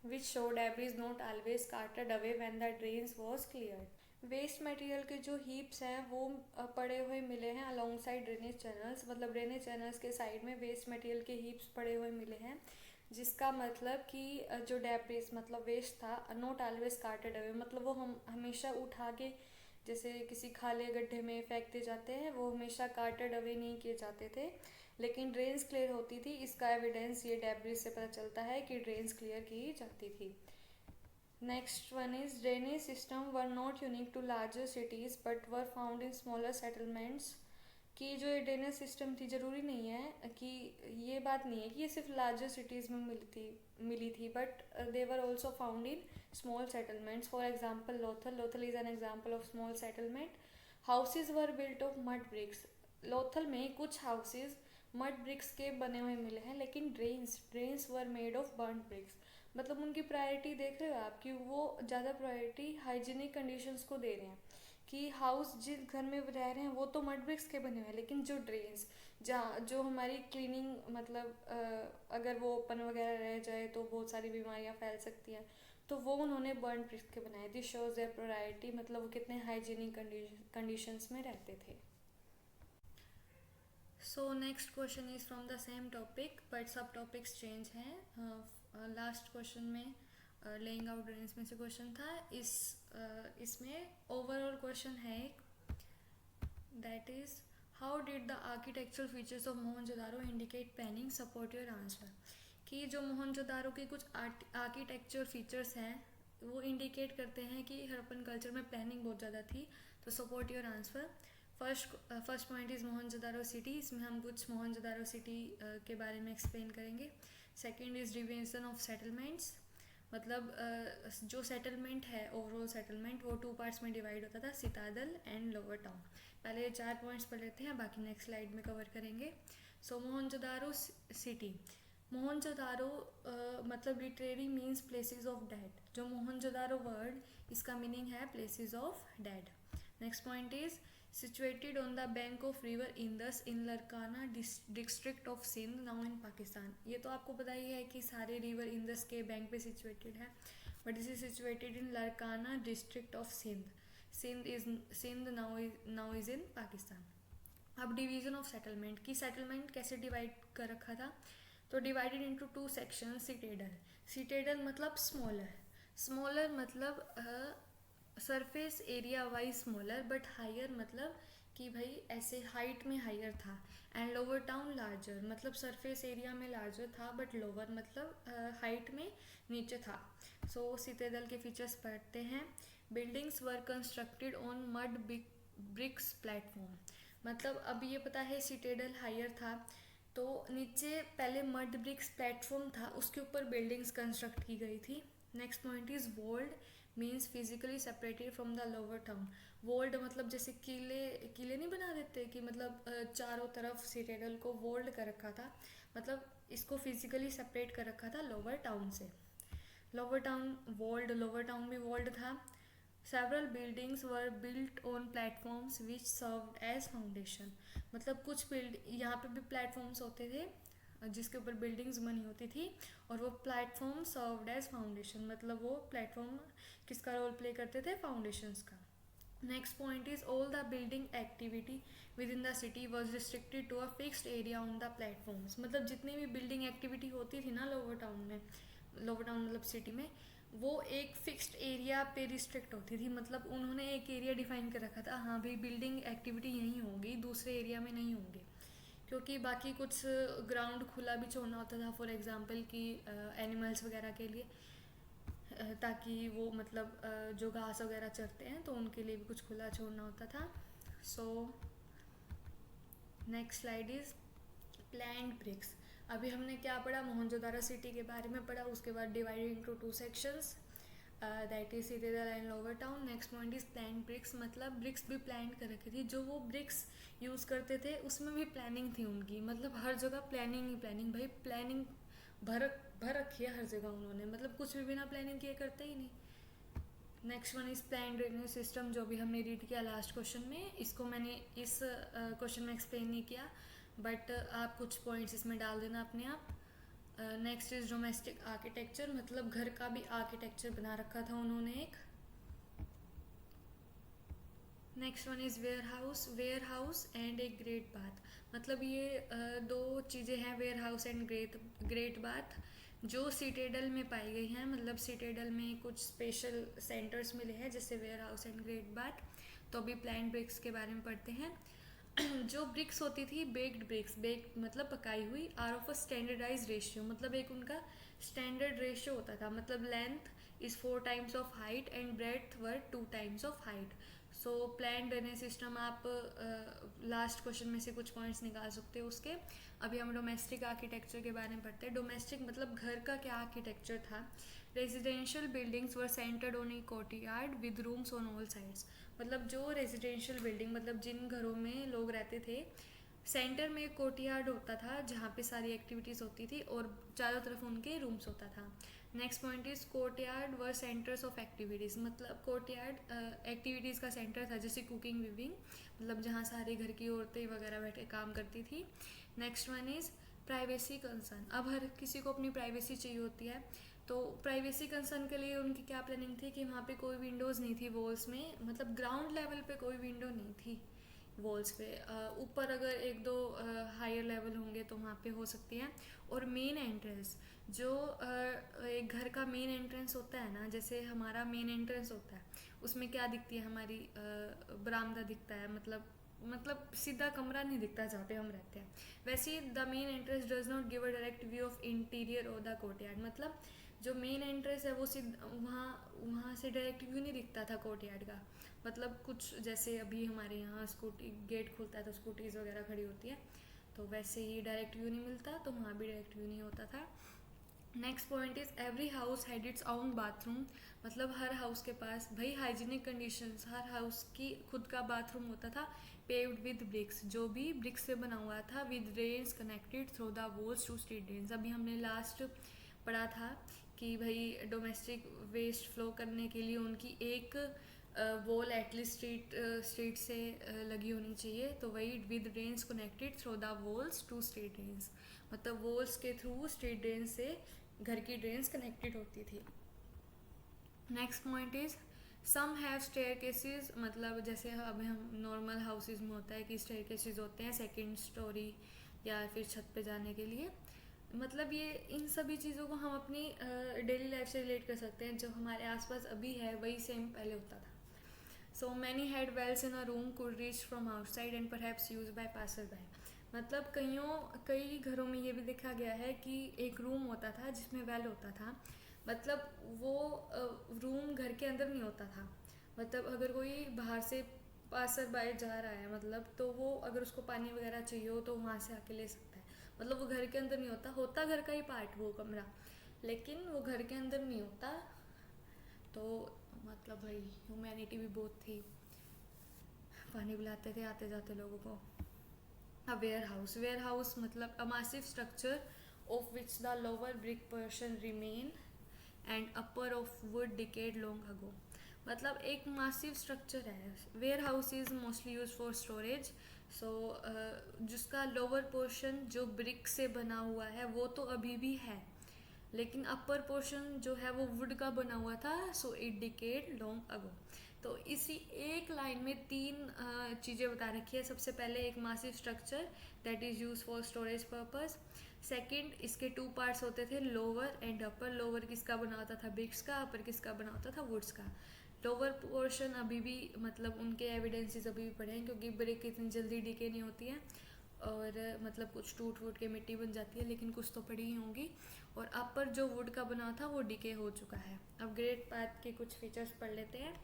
which show debris not always carted away when the drains was cleared. Waste material के जो हीप्स हैं वो पड़े हुए मिले हैं अलॉन्ग साइड ड्रेनेज चैनल्स. मतलब ड्रेनेज चैनल्स के साइड में वेस्ट मटेरियल के हीप्स पड़े हुए मिले हैं, जिसका मतलब कि जो डेब्रिस मतलब वेस्ट था नॉट ऑलवेज कार्टेड अवे, मतलब वो हम हमेशा उठा के जैसे किसी खाले गड्ढे में फेंकते जाते हैं, वो हमेशा कार्टेड अवे नहीं किए जाते थे, लेकिन ड्रेन्स क्लियर होती थी. इसका एविडेंस ये डेब्रिस से पता चलता है कि ड्रेन्स क्लियर की जाती थी. Next one is drainage system were not unique to larger cities but were found in smaller settlements. कि जो ये ड्रेनेज सिस्टम थी ज़रूरी नहीं है कि ये बात नहीं है कि ये सिर्फ लार्जर सिटीज़ में मिली थी but they were also found in small settlements. For example Lothal is an example of small settlement. Houses were built of mud bricks. Lothal में कुछ हाउसेज मड ब्रिक्स के बने हुए मिले हैं, लेकिन drains were made of burn bricks. मतलब उनकी प्रायोरिटी देख रहे हो आप कि वो ज़्यादा प्रायोरिटी हाइजीनिक कंडीशंस को दे रहे हैं कि हाउस जिस घर में रह रहे हैं वो तो मड ब्रिक्स के बने हुए हैं, लेकिन जो ड्रेन्स जहाँ जो हमारी क्लीनिंग मतलब अगर वो ओपन वगैरह रह जाए तो बहुत सारी बीमारियाँ फैल सकती हैं, तो वो उन्होंने बर्न ब्रिक्स के बनाए. दिस शोज देयर प्रायोरिटी, मतलब वो कितने हाइजीनिक कंडीशंस में रहते थे. सो next question is from the same topic but सब टॉपिक्स चेंज हैं. लास्ट क्वेश्चन में लेइंग आउट ड्रेन्स में से क्वेश्चन था. इसमें ओवरऑल क्वेश्चन है एक, that is how did the architectural features of Mohenjodaro indicate planning support your answer. कि जो मोहनजोदारो के कुछ आर्किटेक्चर फीचर्स हैं वो इंडिकेट करते हैं कि हड़प्पन कल्चर में प्लानिंग बहुत ज़्यादा थी, तो support your answer. First point is Mohenjodaro city. इसमें हम कुछ मोहनजोदारो सिटी के बारे में एक्सप्लेन करेंगे. Second is division of settlements. मतलब जो सेटलमेंट है ओवरऑल सेटलमेंट वो 2 पार्ट्स में डिवाइड होता था, सितादल एंड लोअर टाउन. पहले ये 4 पॉइंट्स पढ़ लेते हैं, बाकी नेक्स्ट स्लाइड में कवर करेंगे. सो मोहनजोदारो सिटी. मोहनजोदारो मतलब literary means places of dead. जो मोहनजोदारो वर्ड इसका मीनिंग है places of dead. Next point is situated on the bank of river Indus in Larkana district of Sindh now in Pakistan. ये तो आपको पता ही है कि सारे रिवर इंदस के बैंक पे सिचुएटेड है, but this is situated in Larkana district of Sindh now is in Pakistan. अब डिवीजन ऑफ सेटलमेंट की सेटलमेंट कैसे डिवाइड कर रखा था, तो डिवाइडेड इनटू 2 सेक्शन. सिटेडल मतलब स्मॉलर मतलब surface area wise smaller but higher मतलब कि भाई ऐसे हाइट में हायर था. एंड लोअर टाउन लार्जर मतलब सरफेस एरिया में लार्जर था बट लोअर मतलब हाइट में नीचे था. सो सिटेडल के फीचर्स पढ़ते हैं. Buildings were constructed on mud bricks platform. मतलब अब ये पता है सिटेडल हायर था तो नीचे पहले मड ब्रिक्स प्लेटफॉर्म था, उसके ऊपर बिल्डिंग्स कंस्ट्रक्ट की गई थी. Next point is walled means physically separated from the lower town. Walled मतलब जैसे किले नहीं बना देते कि मतलब चारों तरफ सिटेडल को वोल्ड कर रखा था, मतलब इसको फिजिकली सेपरेट कर रखा था लोअर टाउन से. लोअर टाउन वोल्ड, लोअर टाउन भी वोल्ड था. Several buildings were built on platforms which served as foundation. मतलब कुछ बिल्ड यहाँ पे भी प्लेटफॉर्म्स होते थे जिसके ऊपर बिल्डिंग्स बनी होती थी, और वो प्लेटफॉर्म सर्व्ड एज फाउंडेशन, मतलब वो प्लेटफॉर्म किसका रोल प्ले करते थे, फाउंडेशंस का. Next point is all the building activity within the city was restricted to a fixed area on the platforms. मतलब जितनी भी बिल्डिंग एक्टिविटी होती थी ना लोअर टाउन में, लोअर टाउन मतलब सिटी में, वो एक फिक्स्ड एरिया पे रिस्ट्रिक्ट होती थी. मतलब उन्होंने एक एरिया डिफाइन कर रखा था, हाँ भाई बिल्डिंग एक्टिविटी यहीं होगी, दूसरे एरिया में नहीं होंगे, क्योंकि बाकी कुछ ग्राउंड खुला भी छोड़ना होता था फॉर एग्जांपल कि एनिमल्स वगैरह के लिए, ताकि वो मतलब जो घास वगैरह चरते हैं तो उनके लिए भी कुछ खुला छोड़ना होता था. So next slide is planned bricks. अभी हमने क्या पढ़ा, मोहनजोदारो सिटी के बारे में पढ़ा, उसके बाद divided into two sections, that is citadel and lower town. Next point is planned bricks, मतलब ब्रिक्स भी प्लान कर रखी थी. जो वो ब्रिक्स यूज़ करते थे उसमें भी प्लानिंग थी उनकी, मतलब हर जगह प्लानिंग ही प्लानिंग, भाई प्लानिंग भर भर रखी है हर जगह उन्होंने, मतलब कुछ भी बिना प्लानिंग किए करते ही नहीं. Next one is plan drainage system, जो भी हमने रीड किया लास्ट क्वेश्चन में. इसको मैंने इस क्वेश्चन में एक्सप्लेन नहीं किया, बट आप कुछ पॉइंट्स इसमें डाल देना अपने आप. नेक्स्ट इज डोमेस्टिक आर्किटेक्चर, मतलब घर का भी आर्किटेक्चर बना रखा था उन्होंने एक. Next one is warehouse and एक ग्रेट बाथ. मतलब ये दो चीज़ें हैं, warehouse and great bath, जो सिटेडल में पाई गई हैं. मतलब सिटेडल में कुछ स्पेशल सेंटर्स मिले हैं जैसे warehouse and great bath. तो अभी प्लान ब्रिक्स के बारे में पढ़ते हैं. जो ब्रिक्स होती थी, बेक्ड ब्रिक्स, बेक्ड मतलब पकाई हुई, are of a standardise ratio, मतलब एक उनका स्टैंडर्ड रेशियो होता था. मतलब length is 4 times of height and breadth were 2 times of height. So plan drainage system, आप लास्ट क्वेश्चन में से कुछ पॉइंट्स निकाल सकते हो उसके. अभी हम डोमेस्टिक आर्किटेक्चर के बारे में पढ़ते हैं. डोमेस्टिक मतलब घर का क्या आर्किटेक्चर था. Residential buildings were centred on A courtyard with rooms on all sides. मतलब जो रेजिडेंशियल बिल्डिंग, मतलब जिन घरों में लोग रहते थे, सेंटर में एक कोर्टयार्ड होता था जहाँ पे सारी एक्टिविटीज़ होती थी, और चारों तरफ उनके रूम्स होता था. Next point is courtyard were centres of activities. मतलब कोर्टयार्ड एक्टिविटीज़ का सेंटर था, जैसे कुकिंग विविंग, मतलब जहाँ सारी घर की औरतें वगैरह बैठ के काम करती थी. Next one is privacy concern. अब हर किसी को अपनी प्राइवेसी चाहिए होती है, तो प्राइवेसी कंसर्न के लिए उनकी क्या प्लानिंग थी कि वहाँ पे कोई विंडोज़ नहीं थी वॉल्स में, मतलब ग्राउंड लेवल पे कोई विंडो नहीं थी वॉल्स पे. ऊपर अगर एक दो हायर लेवल होंगे तो वहाँ पे हो सकती है. और मेन एंट्रेंस, जो एक घर का मेन एंट्रेंस होता है ना, जैसे हमारा मेन एंट्रेंस होता है, उसमें क्या दिखती है, हमारी बरामदा दिखता है, मतलब सीधा कमरा नहीं दिखता जहाँ पे हम रहते हैं. वैसे the main entrance does not give a direct view of interior और द कोर्टयार्ड. मतलब जो मेन एंट्रेंस है वो वहाँ से डायरेक्ट व्यू नहीं दिखता था कोर्टयार्ड का. मतलब कुछ जैसे अभी हमारे यहाँ स्कूटी गेट खुलता है तो स्कूटीज़ वगैरह खड़ी होती है, तो वैसे ही डायरेक्ट व्यू नहीं मिलता, तो वहाँ भी डायरेक्ट व्यू नहीं होता था. Next point is every house had its own bathroom. मतलब हर हाउस के पास, भाई हाइजीनिक कंडीशंस, हर हाउस की खुद का बाथरूम होता था. पेव्ड विद ब्रिक्स, जो भी ब्रिक्स से बना हुआ था, with drains connected through the walls to street drains. अभी हमने लास्ट पढ़ा था कि भाई डोमेस्टिक वेस्ट फ्लो करने के लिए उनकी एक वॉल एटलीस्ट स्ट्रीट से लगी होनी चाहिए. तो वही with drains connected through the walls to street drains, मतलब वॉल्स के थ्रू स्ट्रीट ड्रेन से घर की ड्रेन्स कनेक्टेड होती थी. Next point is some have staircases. मतलब जैसे अभी हम नॉर्मल हाउसेज में होता है कि स्टेयर केसेज होते हैं सेकेंड स्टोरी या फिर छत पे जाने के लिए. मतलब ये इन सभी चीज़ों को हम अपनी डेली लाइफ से रिलेट कर सकते हैं. जो हमारे आसपास अभी है वही सेम पहले होता था. So many had wells in a room could reach from outside and perhaps use by passer by. मतलब कई घरों में ये भी देखा गया है कि एक रूम होता था जिसमें वेल होता था. मतलब वो रूम घर के अंदर नहीं होता था. मतलब अगर कोई बाहर से पासर बाय जा रहा है, मतलब तो वो अगर उसको पानी वगैरह चाहिए हो तो वहाँ से आके ले सकता है. मतलब वो घर के अंदर नहीं होता घर का ही पार्ट वो कमरा, लेकिन वो घर के अंदर नहीं होता. तो मतलब भाई ह्यूमैनिटी भी बहुत थी, पानी पिलाते थे आते जाते लोगों को. अ वेयर हाउस मतलब अ massive structure of which the lower brick portion remain and upper of wood decayed long ago. मतलब एक मासिव स्ट्रक्चर है। Warehouse is mostly use for storage. So जिसका लोअर पोर्शन जो ब्रिक से बना हुआ है वो तो अभी भी है, लेकिन अपर पोर्शन जो है वो वुड का बना हुआ था। So it decade long ago. तो इसी एक लाइन में तीन चीज़ें बता रखी है। सबसे पहले एक massive structure that is use for storage purpose. Second, इसके टू पार्ट्स होते थे, लोअर एंड अपर। लोअर किसका बना होता था? ब्रिक्स का। अपर किसका बना होता था? वुड्स का। लोअर पोर्शन अभी भी मतलब उनके एविडेंसेस अभी भी पड़े हैं, क्योंकि ब्रिक इतनी जल्दी डिके नहीं होती है और मतलब कुछ टूट फूट के मिट्टी बन जाती है, लेकिन कुछ तो पड़ी ही होंगी। और अपर जो वुड का बना था वो डिके हो चुका है। अब ग्रेट बाथ के कुछ फीचर्स पढ़ लेते हैं।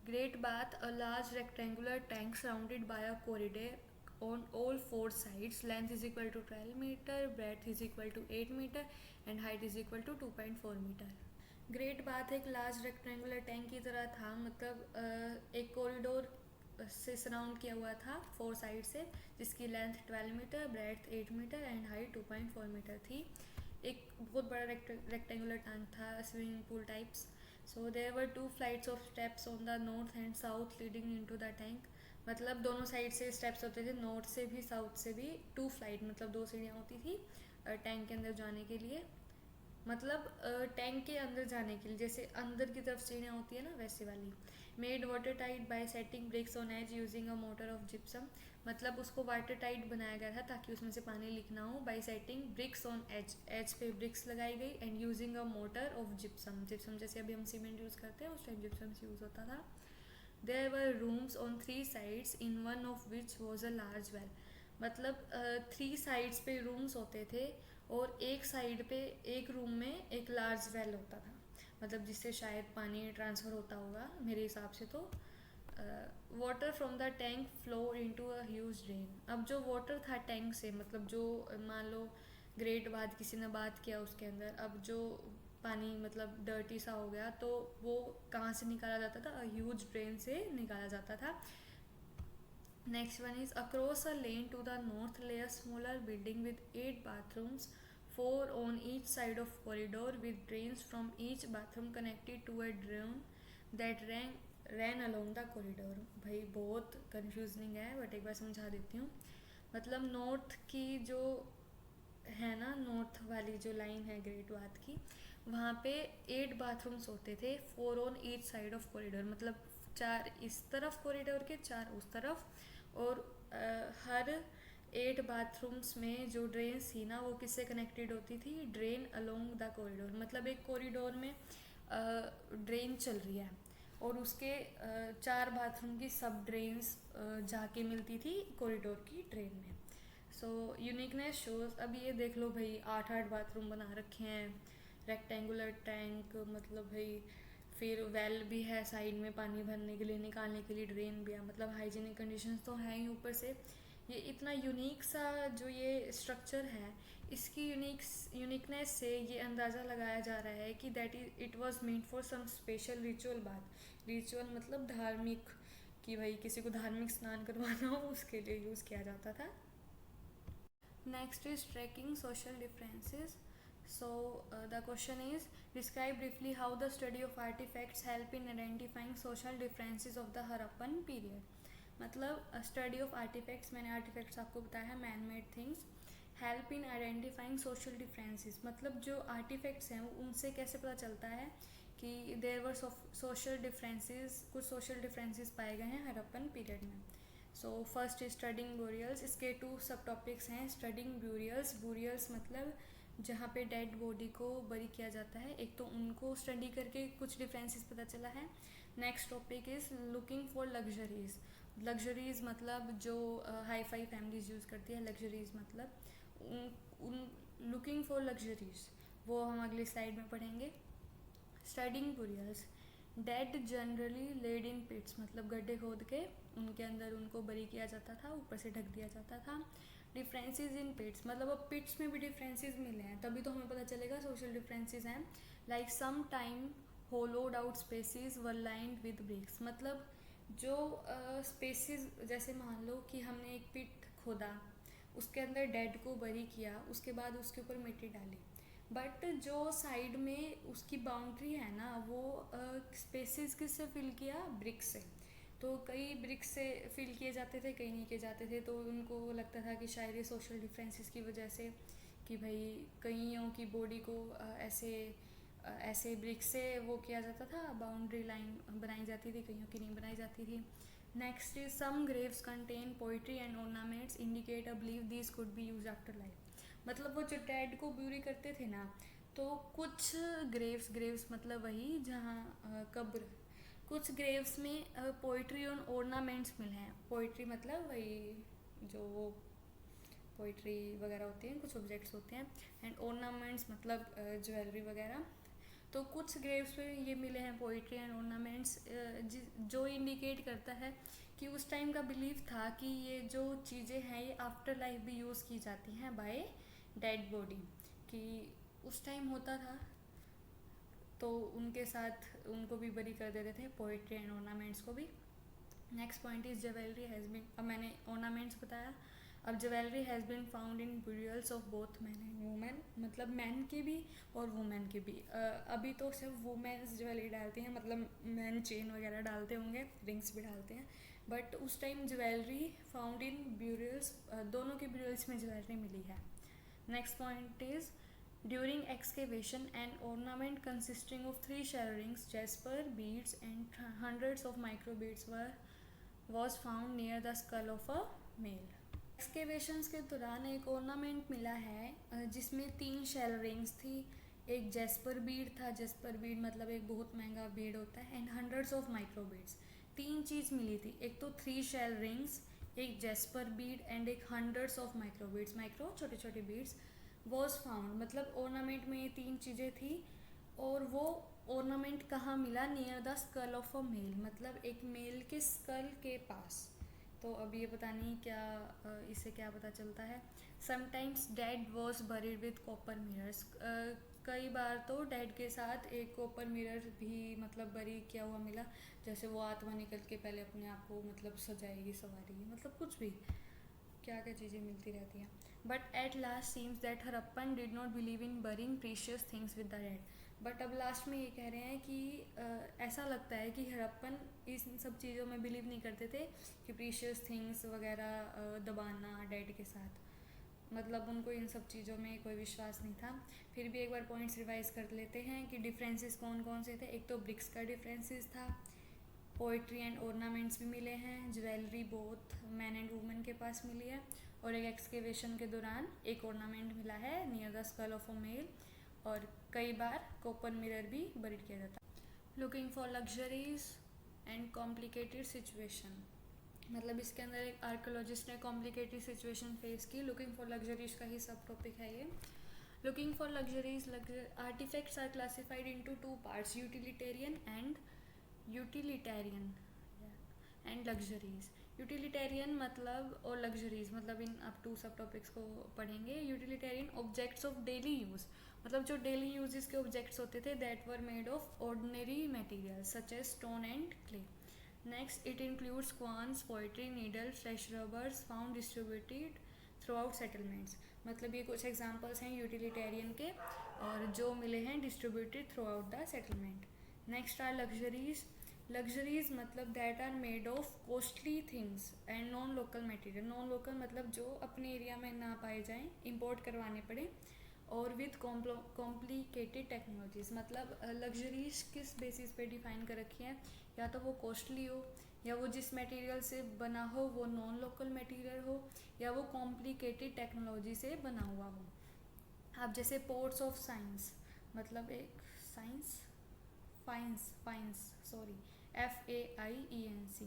Great Bath, a large rectangular tank surrounded by a corridor on all four sides. Length is equal to 12 meter, breadth is equal to 8 meter and height is equal to 2.4 meter. Great bath एक लार्ज रेक्टेंगुलर टैंक की तरह था, मतलब एक कॉरिडोर से सराउंड किया हुआ था फोर साइड से, जिसकी length 12 metre, breadth 8 metre and height 2.4 metre थी। एक बहुत बड़ा रेक्टेंगुलर टैंक था, swimming pool types. So there were two flights of steps on the north and south leading into the tank. मतलब दोनों साइड से स्टेप्स होते थे, नॉर्थ से भी साउथ से भी। टू फ्लाइट मतलब दो सीढ़ियाँ होती थी टैंक के अंदर जाने के लिए। मतलब टैंक के अंदर जाने के लिए जैसे अंदर की तरफ सीढ़ियाँ होती है ना, वैसे वाली। Made water tight by setting bricks on edge using a mortar of gypsum. मतलब उसको वाटर टाइट बनाया गया था ताकि उसमें से पानी लीक ना हो। By setting bricks on edge, edge पे ब्रिक्स लगाई गई and using a mortar of gypsum. Gypsum जैसे अभी हम सीमेंट यूज़ करते हैं, उस टाइम जिप्सम यूज़ होता था। There were rooms on three sides in one of which was a large well. मतलब थ्री साइड्स पे रूम्स होते थे और एक साइड पे एक रूम में एक लार्ज वेल होता था, मतलब जिससे शायद पानी ट्रांसफ़र होता होगा मेरे हिसाब से। तो water from the tank flow into a huge drain. अब जो वाटर था टैंक से, मतलब जो मान लो ग्रेट बाथ किसी ने बात किया उसके अंदर, अब जो पानी मतलब डर्टी सा हो गया, तो वो कहाँ से निकाला जाता था? ह्यूज ड्रेन से निकाला जाता था। Next one is across a lane to the north lay a smaller building with 8 bathrooms, 4 on each side of corridor with drains from each bathroom connected to a drain that ran along the corridor। भाई बहुत कंफ्यूजिंग है, बट एक बार समझा देती हूँ। मतलब नॉर्थ की जो है ना, नॉर्थ वाली जो लाइन है ग्रेट बाथ की, वहाँ पे 8 बाथरूम्स होते थे, 4 on each side of corridor. मतलब 4 इस तरफ कॉरिडोर के, 4 उस तरफ। और हर 8 बाथरूम्स में जो ड्रेन थी ना, वो किससे कनेक्टेड होती थी? Drain along the corridor. मतलब एक कॉरिडोर में ड्रेन चल रही है और उसके 4 बाथरूम की सब ड्रेन्स जाके मिलती थी कॉरिडोर की ड्रेन में। सो यूनिकनेस शोज। अब ये देख लो भाई, 8 बाथरूम बना रखे हैं, रेक्टेंगुलर टैंक, मतलब भाई फिर वेल भी है साइड में पानी भरने के लिए, निकालने के लिए ड्रेन भी है। मतलब हाइजीनिक कंडीशंस तो हैं ही। ऊपर से ये इतना यूनिक सा जो ये स्ट्रक्चर है, इसकी यूनिकनेस से ये अंदाज़ा लगाया जा रहा है कि that it was made for some special ritual bath. Ritual मतलब धार्मिक, कि भाई किसी को धार्मिक स्नान करवाना हो उसके लिए यूज़ किया जाता था। Next is tracking social differences. So the question is, describe briefly how the study of artifacts help in identifying social differences of the Harappan period. मतलब स्टडी ऑफ आर्टिफैक्ट्स, मैंने आर्टिफैक्ट्स आपको बताया है man made things. Help in identifying social differences, मतलब जो आर्टिफैक्ट्स हैं उनसे कैसे पता चलता है कि देयर वर सोशल डिफरेंसेस, कुछ सोशल डिफरेंसेस पाए गए हैं हरप्पन पीरियड में। So first is studying burials. इसके 2 सब टॉपिक्स हैं। स्टडिंग ब्यूरियल्स, ब्यूरियल्स मतलब जहाँ पे डेड बॉडी को बरी किया जाता है, एक तो उनको स्टडी करके कुछ डिफरेंसेस पता चला है। Next topic is looking for luxuries. Luxuries मतलब जो हाई फाई फैमिलीज यूज़ करती है, लग्जरीज मतलब उन लुकिंग फॉर लग्जरीज, वो हम अगली स्लाइड में पढ़ेंगे। Studying burials, dead generally laid in pits, मतलब गड्ढे खोद के उनके अंदर उनको बरी किया जाता था, ऊपर से ढक दिया जाता था। डिफरेंसेस इन पिट्स, मतलब अब पिट्स में भी डिफरेंसेस मिले हैं, तभी तो हमें पता चलेगा सोशल डिफरेंसेस हैं। Like some time hollowed out spaces were lined with bricks. मतलब जो स्पेसिस, जैसे मान लो कि हमने एक पिट खोदा, उसके अंदर डेड को बरी किया, उसके बाद उसके ऊपर मिट्टी डाली, बट जो साइड में उसकी बाउंड्री है ना वो स्पेसेस किससे फिल किया, ब्रिक्स से। तो कई ब्रिक्स से फिल किए जाते थे, कई नहीं किए जाते थे, तो उनको लगता था कि शायद ये सोशल डिफरेंसेस की वजह से कि भाई कईयों की बॉडी को ऐसे ब्रिक्स से वो किया जाता था, बाउंड्री लाइन बनाई जाती थी, कईयों की नहीं बनाई जाती थी। Next is some graves contain pottery and ornaments indicate a believe this could be use after life. मतलब वो जो डेड को ब्यूरी करते थे ना, तो कुछ ग्रेव्स मतलब वही जहाँ कब्र, कुछ ग्रेव्स में पोइट्री और ऑर्नामेंट्स मिले हैं। पोइट्री मतलब वही जो वो पोइट्री वगैरह होती हैं, कुछ ऑब्जेक्ट्स होते हैं, एंड ऑर्नामेंट्स मतलब ज्वेलरी वगैरह। तो कुछ ग्रेव्स पे ये मिले हैं पोइट्री एंड ऑर्नामेंट्स, जो इंडिकेट करता है कि उस टाइम का बिलीफ था कि ये जो चीज़ें हैं ये आफ्टर लाइफ भी यूज़ की जाती हैं बाय डेड बॉडी, कि उस टाइम होता था तो उनके साथ उनको भी बरी कर देते थे, पोइट्री एंड ऑर्नामेंट्स को भी। Next point is jewellery has been, अब मैंने ऑर्नामेंट्स बताया, अब jewellery has been found in burials of both man and women, मतलब मैन के भी और वुमेन के भी। अभी तो सिर्फ वुमेन्स ज्वेलरी डालती हैं, मतलब मैन चेन वगैरह डालते होंगे, रिंग्स भी डालते हैं, बट उस time jewellery found in burials, दोनों के ब्यूरियल्स में ज्वेलरी मिली है। Next point is during excavation an ornament consisting of 3 shell rings, jasper, beads and hundreds of micro beads was found near the skull of a male. Excavations के दौरान एक ऑर्नामेंट मिला है जिसमें 3 शेल रिंग्स थी, एक जेस्पर बीड था, जेस्पर बीड मतलब एक बहुत महंगा बीड होता है, and hundreds of micro beads. 3 चीज़ मिली थी, एक तो 3 शेल रिंग्स, एक जेस्पर बीड एंड एक hundreds of micro beads, micro छोटे छोटे बीड्स वॉज फाउंड, मतलब ऑर्नामेंट में ये 3 चीज़ें थी। और वो ऑर्नामेंट कहाँ मिला, near the skull of a male, मतलब एक मेल के स्कल के पास। तो अब ये पता नहीं क्या इससे क्या पता चलता है। Sometimes dad was buried with copper mirrors, कई बार तो डैड के साथ एक कॉपर मिरर भी मतलब बरी किया हुआ मिला, जैसे वो आत्मा निकल के पहले अपने आप को मतलब सजाएगी, संवारेगी, मतलब कुछ भी क्या क्या चीज़ें मिलती रहती हैं। But at last seems that Harappan did not believe in burying precious things with the dead. But अब लास्ट में ये कह रहे हैं कि ऐसा लगता है कि हरप्पन इस सब चीज़ों में बिलीव नहीं करते थे कि प्रीशियस थिंग्स वगैरह दबाना डेड के साथ, मतलब उनको इन सब चीज़ों में कोई विश्वास नहीं था। फिर भी एक बार पॉइंट्स रिवाइज कर लेते हैं कि डिफरेंसेस कौन कौन से थे। एक तो ब्रिक्स का डिफरेंसेस था, पोइट्री एंड ऑर्नामेंट्स भी मिले हैं, jewellery both man and women के पास मिली है, और एक एक्सकेवेशन के दौरान एक ऑर्नामेंट मिला है near the skull of a male, और कई बार कॉपर मिरर भी बरीड किया जाता है। Looking for luxuries and complicated situation, मतलब इसके अंदर एक आर्कोलॉजिस्ट ने कॉम्प्लिकेटेड सिचुएशन फेस की। लुकिंग फॉर लग्जरीज का ही सब टॉपिक है ये। Looking for luxuries, artefacts are classified into 2 parts, utilitarian and luxuries. Utilitarian मतलब और लग्जरीज मतलब इन अब 2 सब टॉपिक्स को पढ़ेंगे। Utilitarian objects of daily use, मतलब जो डेली यूजेस के ऑब्जेक्ट्स होते थे that were made of ordinary material such as stone and clay. Next it includes querns, pottery, needle, flesh rubbers found distributed throughout settlements, मतलब ये कुछ एग्जाम्पल्स हैं यूटिलिटेरियन के और जो मिले हैं distributed throughout the settlement. Next are luxuries. Luxuries मतलब that are made of costly things and non local material. Non local मतलब जो अपने एरिया में ना पाए जाएं, इंपोर्ट करवाने पड़े, और विद कॉम्प्लिकेटेड टेक्नोलॉजीज। मतलब लग्जरीज किस बेसिस पे डिफाइन कर रखी है, या तो वो कॉस्टली हो, या वो जिस मटेरियल से बना हो वो नॉन लोकल मटेरियल हो, या वो कॉम्प्लिकेटेड टेक्नोलॉजी से बना हुआ हो। अब जैसे पोर्ट्स ऑफ साइंस, मतलब एक साइंस फाइंस FAIENC,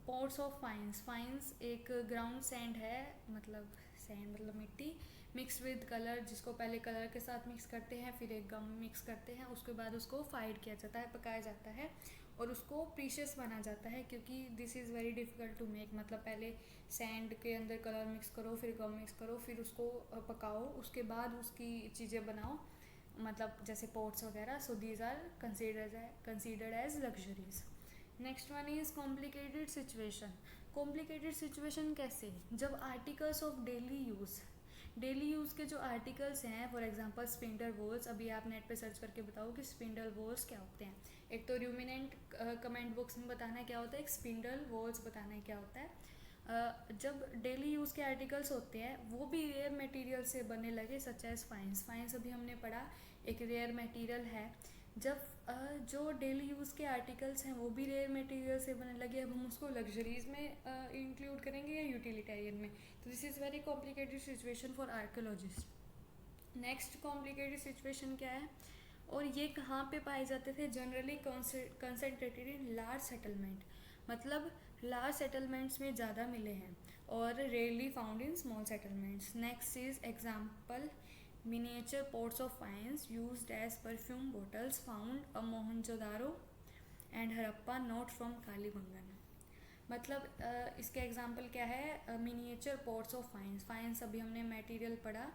पोर्ट्स ऑफ फाइंस एक ग्राउंड सैंड है, मतलब सैंड मतलब मिट्टी मिक्स विद कलर, जिसको पहले कलर के साथ मिक्स करते हैं, फिर एक गम मिक्स करते हैं, उसके बाद उसको फाइड किया जाता है, पकाया जाता है, और उसको प्रीशियस माना जाता है क्योंकि this is very difficult to make. मतलब पहले सैंड के अंदर कलर मिक्स करो, फिर गम मिक्स करो, फिर उसको पकाओ, उसके बाद उसकी चीज़ें बनाओ, मतलब जैसे पोर्ट्स वगैरह। So these are considered as luxuries. Next one is complicated situation. Complicated situation कैसे, जब articles of daily use daily use के जो आर्टिकल्स हैं, फॉर एग्जांपल स्पिंडल वोल्स, अभी आप नेट पे सर्च करके बताओ कि स्पिंडल वोल्स क्या होते हैं। एक तो रूमिनेंट कमेंट बॉक्स में बताना है क्या होता है, एक स्पिंडल वोल्स बताना है क्या होता है। जब डेली यूज़ के आर्टिकल्स होते हैं वो भी रेयर मटेरियल से बने लगे, सच एज फाइन्स। फाइन्स अभी हमने पढ़ा एक रेयर मटेरियल है। जब जो डेली यूज़ के आर्टिकल्स हैं वो भी रेयर मटेरियल से बनने लगे, अब हम उसको लग्जरीज में इंक्लूड करेंगे या यूटिलिटेरियन में। तो this is very complicated situation for archaeologist. Next complicated situation क्या है, और ये कहाँ पे पाए जाते थे, generally concentrated in large settlement, मतलब लार्ज सेटलमेंट्स में ज़्यादा मिले हैं, और rarely found in small settlements. Next is example miniature pots of wines used as perfume bottles found a Mohenjo-daro and Harappa, not from Kalibangan। मतलब इसके एग्जाम्पल क्या है, miniature pots of faience. Faience अभी हमने मटेरियल पढ़ा,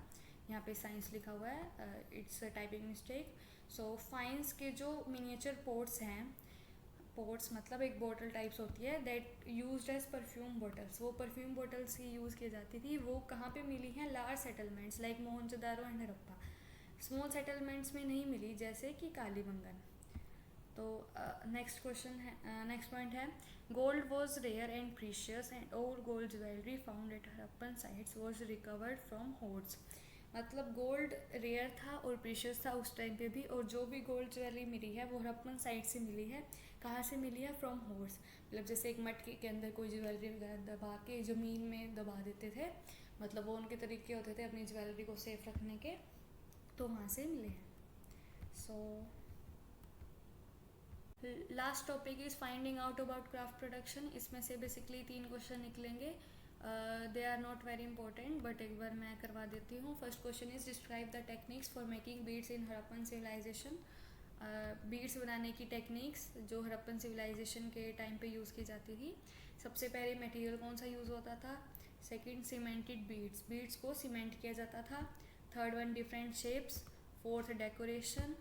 यहाँ पे साइंस लिखा हुआ है, it's a typing mistake. So faience के जो मिनिएचर पॉट्स हैं, पॉट्स मतलब एक बॉटल टाइप्स होती है that used as perfume bottles, वो परफ्यूम बॉटल्स ही यूज़ की जाती थी। वो कहाँ पे मिली हैं, large settlements like Mohenjodaro and Harappa. Small settlements में नहीं मिली, जैसे कि कालीबंगन। तो नेक्स्ट क्वेश्चन है, नेक्स्ट पॉइंट है, gold was rare and precious and old gold jewellery found at Harappan sites was recovered from hoards. मतलब गोल्ड रेयर था और प्रीशियस था उस टाइम पे भी, और जो भी गोल्ड ज्वेलरी मिली है वो हड़प्पन साइट से मिली है। कहाँ से मिली है, फ्रॉम होर्स, मतलब जैसे एक मटके के अंदर कोई ज्वेलरी वगैरह दबा के ज़मीन में दबा देते थे, मतलब वो उनके तरीके होते थे अपनी ज्वेलरी को सेफ रखने के, तो वहाँ से मिले हैं। So last topic is finding out about craft production. इसमें से बेसिकली 3 क्वेश्चन निकलेंगे, they are not very important but एक बार मैं करवा देती हूँ। First question is describe the techniques for making beads in Harappan civilisation. Beads बनाने की टेक्निक्स जो हड़प्पन सिविलाइजेशन के टाइम पे यूज़ की जाती थी। सबसे पहले मटेरियल कौन सा यूज़ होता था, सेकंड सीमेंटेड बीड्स, बीड्स को सीमेंट किया जाता था। Third one different shapes, fourth decoration,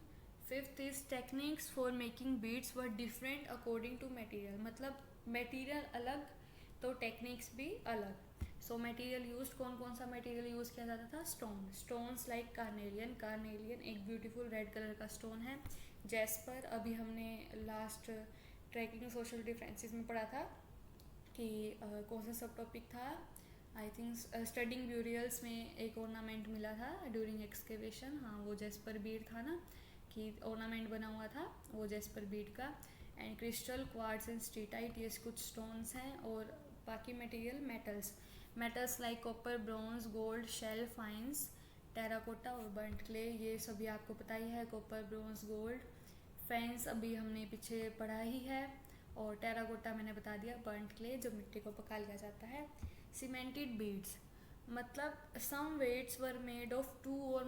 fifth is techniques for making beads were different according to material, मतलब मटेरियल अलग तो टेक्निक्स भी अलग। सो मटेरियल यूज, कौन कौन सा मटेरियल यूज़ किया जाता था, स्टोन्स लाइक कार्नेलियन, कार्नेलियन एक ब्यूटीफुल रेड कलर का स्टोन है। जेस्पर, अभी हमने लास्ट ट्रैकिंग सोशल डिफरेंसेस में पढ़ा था कि कौन सा सब टॉपिक था, आई थिंक स्टडिंग ब्यूरियल्स में एक ऑर्नामेंट मिला था ड्यूरिंग एक्सकेवेशन, हाँ वो जेस्पर बीड था ना, कि ऑर्नामेंट बना हुआ था वो जेस्पर बीड का। And crystal, quartz and steatite, ये कुछ स्टोन्स हैं। और बाकी material metals like copper, bronze, gold, shell, faience, terracotta और बर्न्ट क्ले, ये सभी आपको पता ही है, कॉपर, ब्रॉन्ज, गोल्ड। फेंस अभी हमने पीछे पढ़ा ही है, और टेराकोटा मैंने बता दिया, बर्न्ट क्ले जो मिट्टी को पका लिया जाता है। सीमेंटेड बीड्स, मतलब सम weights were made of two or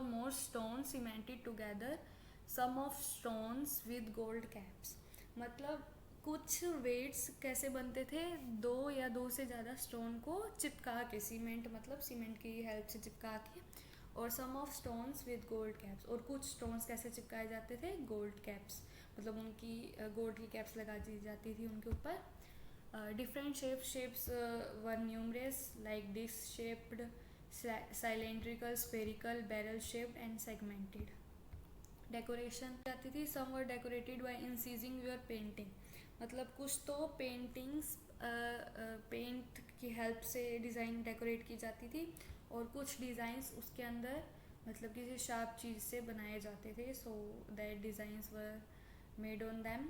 more stones cemented together, some of stones with gold caps। मतलब कुछ वेट्स कैसे बनते थे, 2 या 2 से ज़्यादा स्टोन को चिपका के, सीमेंट मतलब सीमेंट की हेल्प से चिपका के, और some of stones with gold caps, और कुछ स्टोन्स कैसे चिपकाए जाते थे, गोल्ड कैप्स, मतलब उनकी गोल्ड की कैप्स लगा दी जाती थी उनके ऊपर। Different shapes were numerous like disc shaped, cylindrical, spherical, barrel shaped and segmented। Decoration जाती थी, some were decorated by incising your painting, मतलब कुछ तो पेंटिंग्स पेंट की हेल्प से डिज़ाइन डेकोरेट की जाती थी, और कुछ डिज़ाइंस उसके अंदर मतलब किसी शार्प चीज़ से बनाए जाते थे, so that designs were made on them,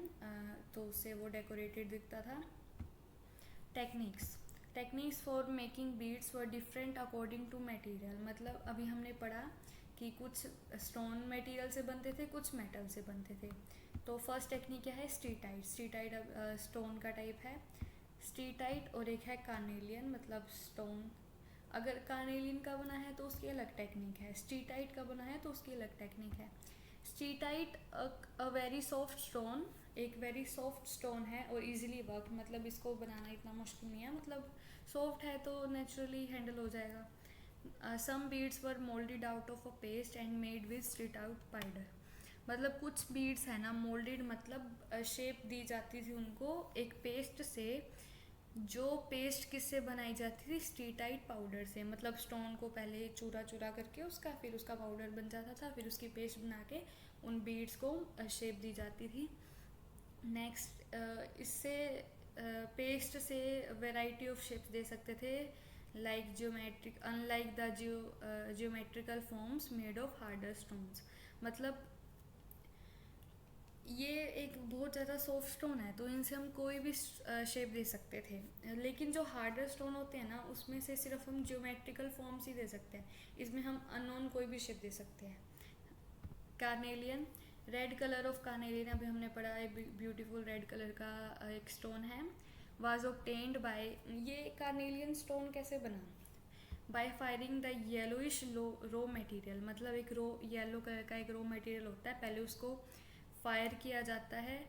तो उससे वो डेकोरेटेड दिखता था। Techniques for making beads were different according to material, मतलब अभी हमने पढ़ा कि कुछ स्टोन मटेरियल से बनते थे, कुछ मेटल से बनते थे। तो फर्स्ट टेक्निक क्या है, स्टीटाइट, स्टोन का टाइप है स्टीटाइट, और एक है कार्नेलियन, मतलब स्टोन अगर कार्नेलियन का बना है तो उसकी अलग टेक्निक है, स्टीटाइट का बना है तो उसकी अलग टेक्निक है। Steatite a very soft stone, एक वेरी सॉफ्ट स्टोन है और इजीली वर्क, मतलब इसको बनाना इतना मुश्किल नहीं है, मतलब सॉफ्ट है तो नेचुरली हैंडल हो जाएगा। Some beads were moulded out of a paste and made with steatite powder, मतलब कुछ बीड्स है ना मोल्डेड, मतलब शेप दी जाती थी उनको एक पेस्ट से जो पेस्ट किससे बनाई जाती थी, स्टीटाइट पाउडर से, मतलब स्टोन को पहले चूरा चूरा करके उसका, फिर उसका पाउडर बन जाता था, फिर उसकी पेस्ट बना के उन बीड्स को शेप दी जाती थी। नेक्स्ट, इससे पेस्ट से वेराइटी ऑफ शेप्स दे सकते थे, like geometric, unlike the geometrical forms made of harder stones. मतलब ये एक बहुत ज़्यादा सॉफ्ट स्टोन है तो इनसे हम कोई भी शेप दे सकते थे, लेकिन जो हार्डर स्टोन होते हैं ना उसमें से सिर्फ हम जियोमेट्रिकल फॉर्म्स ही दे सकते हैं, इसमें हम अननोन कोई भी शेप दे सकते हैं। Carnelian, red colour of carnelian अभी हमने पढ़ा है, ब्यूटीफुल रेड कलर का एक स्टोन है। वाज ऑब्टेन्ड बाय, ये कार्नेलियन स्टोन कैसे बना, by firing the yellowish raw material, मतलब एक रो येलो कलर का एक रो मटेरियल होता है, पहले उसको फायर किया जाता है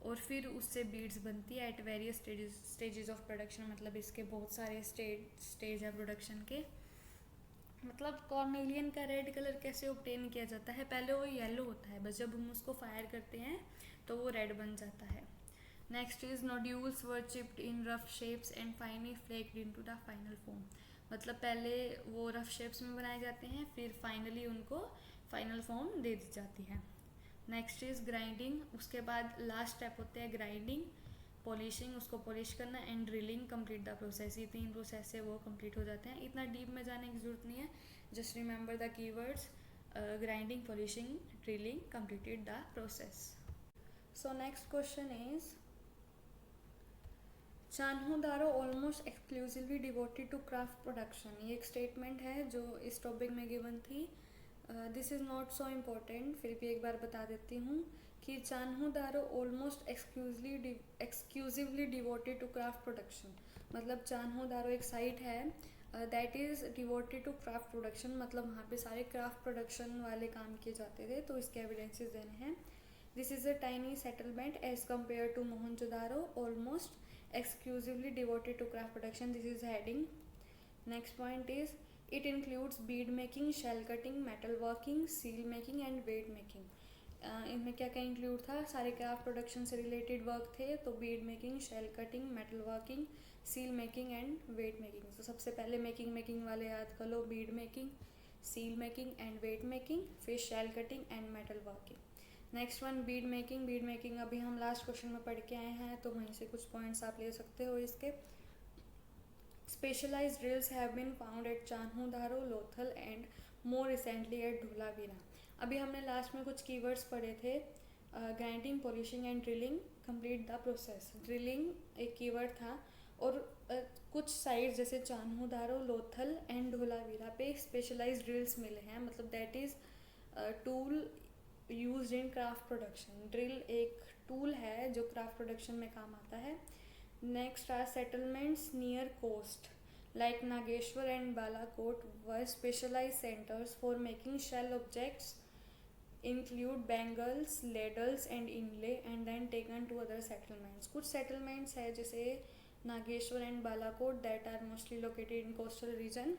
और फिर उससे बीड्स बनती है at various stages of production, मतलब इसके बहुत सारे स्टेज है प्रोडक्शन के। मतलब कॉर्नेलियन का रेड कलर कैसे ऑब्टेन किया जाता है, पहले वो येलो होता है, बस जब हम उसको फायर करते हैं तो वो रेड बन जाता है। Next is nodules were chipped in rough shapes and finally flaked into the final form, मतलब पहले वो रफ शेप्स में बनाए जाते हैं फिर फाइनली उनको फाइनल फॉर्म दे दी जाती है। नेक्स्ट इज ग्राइंडिंग, उसके बाद लास्ट स्टेप होते हैं ग्राइंडिंग, पॉलिशिंग, उसको पॉलिश करना, and drilling complete the process, ये 3 प्रोसेस से वो कंप्लीट हो जाते हैं। इतना डीप में जाने की जरूरत नहीं है, just remember the keywords, grinding, polishing, drilling, completed the process. So next question is, Chanhudaro almost exclusively devoted to craft production, ये एक स्टेटमेंट है जो इस टॉपिक में गिवन थी। This is not so important, फिर भी एक बार बता देती हूँ कि Chanhudaro almost exclusively devoted to craft production, मतलब चान्हो दारो एक साइट है that is devoted to craft production, मतलब वहाँ पे सारे क्राफ्ट प्रोडक्शन वाले काम किए जाते थे, तो इसके एविडेंसेस देने हैं। This is a tiny settlement as compare to Mohenjodaro almost exclusively devoted to craft production, this is heading. Next point is, it includes bead making, shell cutting, metal working, seal making and weight making. इनमें क्या क्या इंक्लूड था, सारे क्राफ्ट प्रोडक्शन से रिलेटेड वर्क थे, तो bead making, shell cutting, metal working, seal making and weight making. तो सबसे पहले मेकिंग वाले याद कर लो, bead making, seal making and weight making, फिर shell cutting and metal working. Next one bead making अभी हम लास्ट क्वेश्चन में पढ़ के आए हैं, तो वहीं से कुछ पॉइंट्स आप ले सकते हो इसके। Specialised drills have been found at Chanhudaro, Lothal and more recently at Dholavira. अभी हमने लास्ट में कुछ कीवर्ड्स पढ़े थे, grinding, polishing and drilling, complete the process. Drilling एक कीवर्ड था, और कुछ साइट्स जैसे चान्हो दारो, लोथल एंड धोलावीरा पे स्पेशलाइज्ड ड्रिल्स मिले हैं, मतलब that is tool use in craft production. Drill एक टूल है जो क्राफ्ट प्रोडक्शन में काम आता है। Next are settlements near coast like Nageshwar and Balakot were specialise centres for making shell objects, include bangles, ladles and inlay, and then taken to other settlements. कुछ सेटलमेंट्स है जैसे Nageshwar and Balakot that are mostly located in coastal region.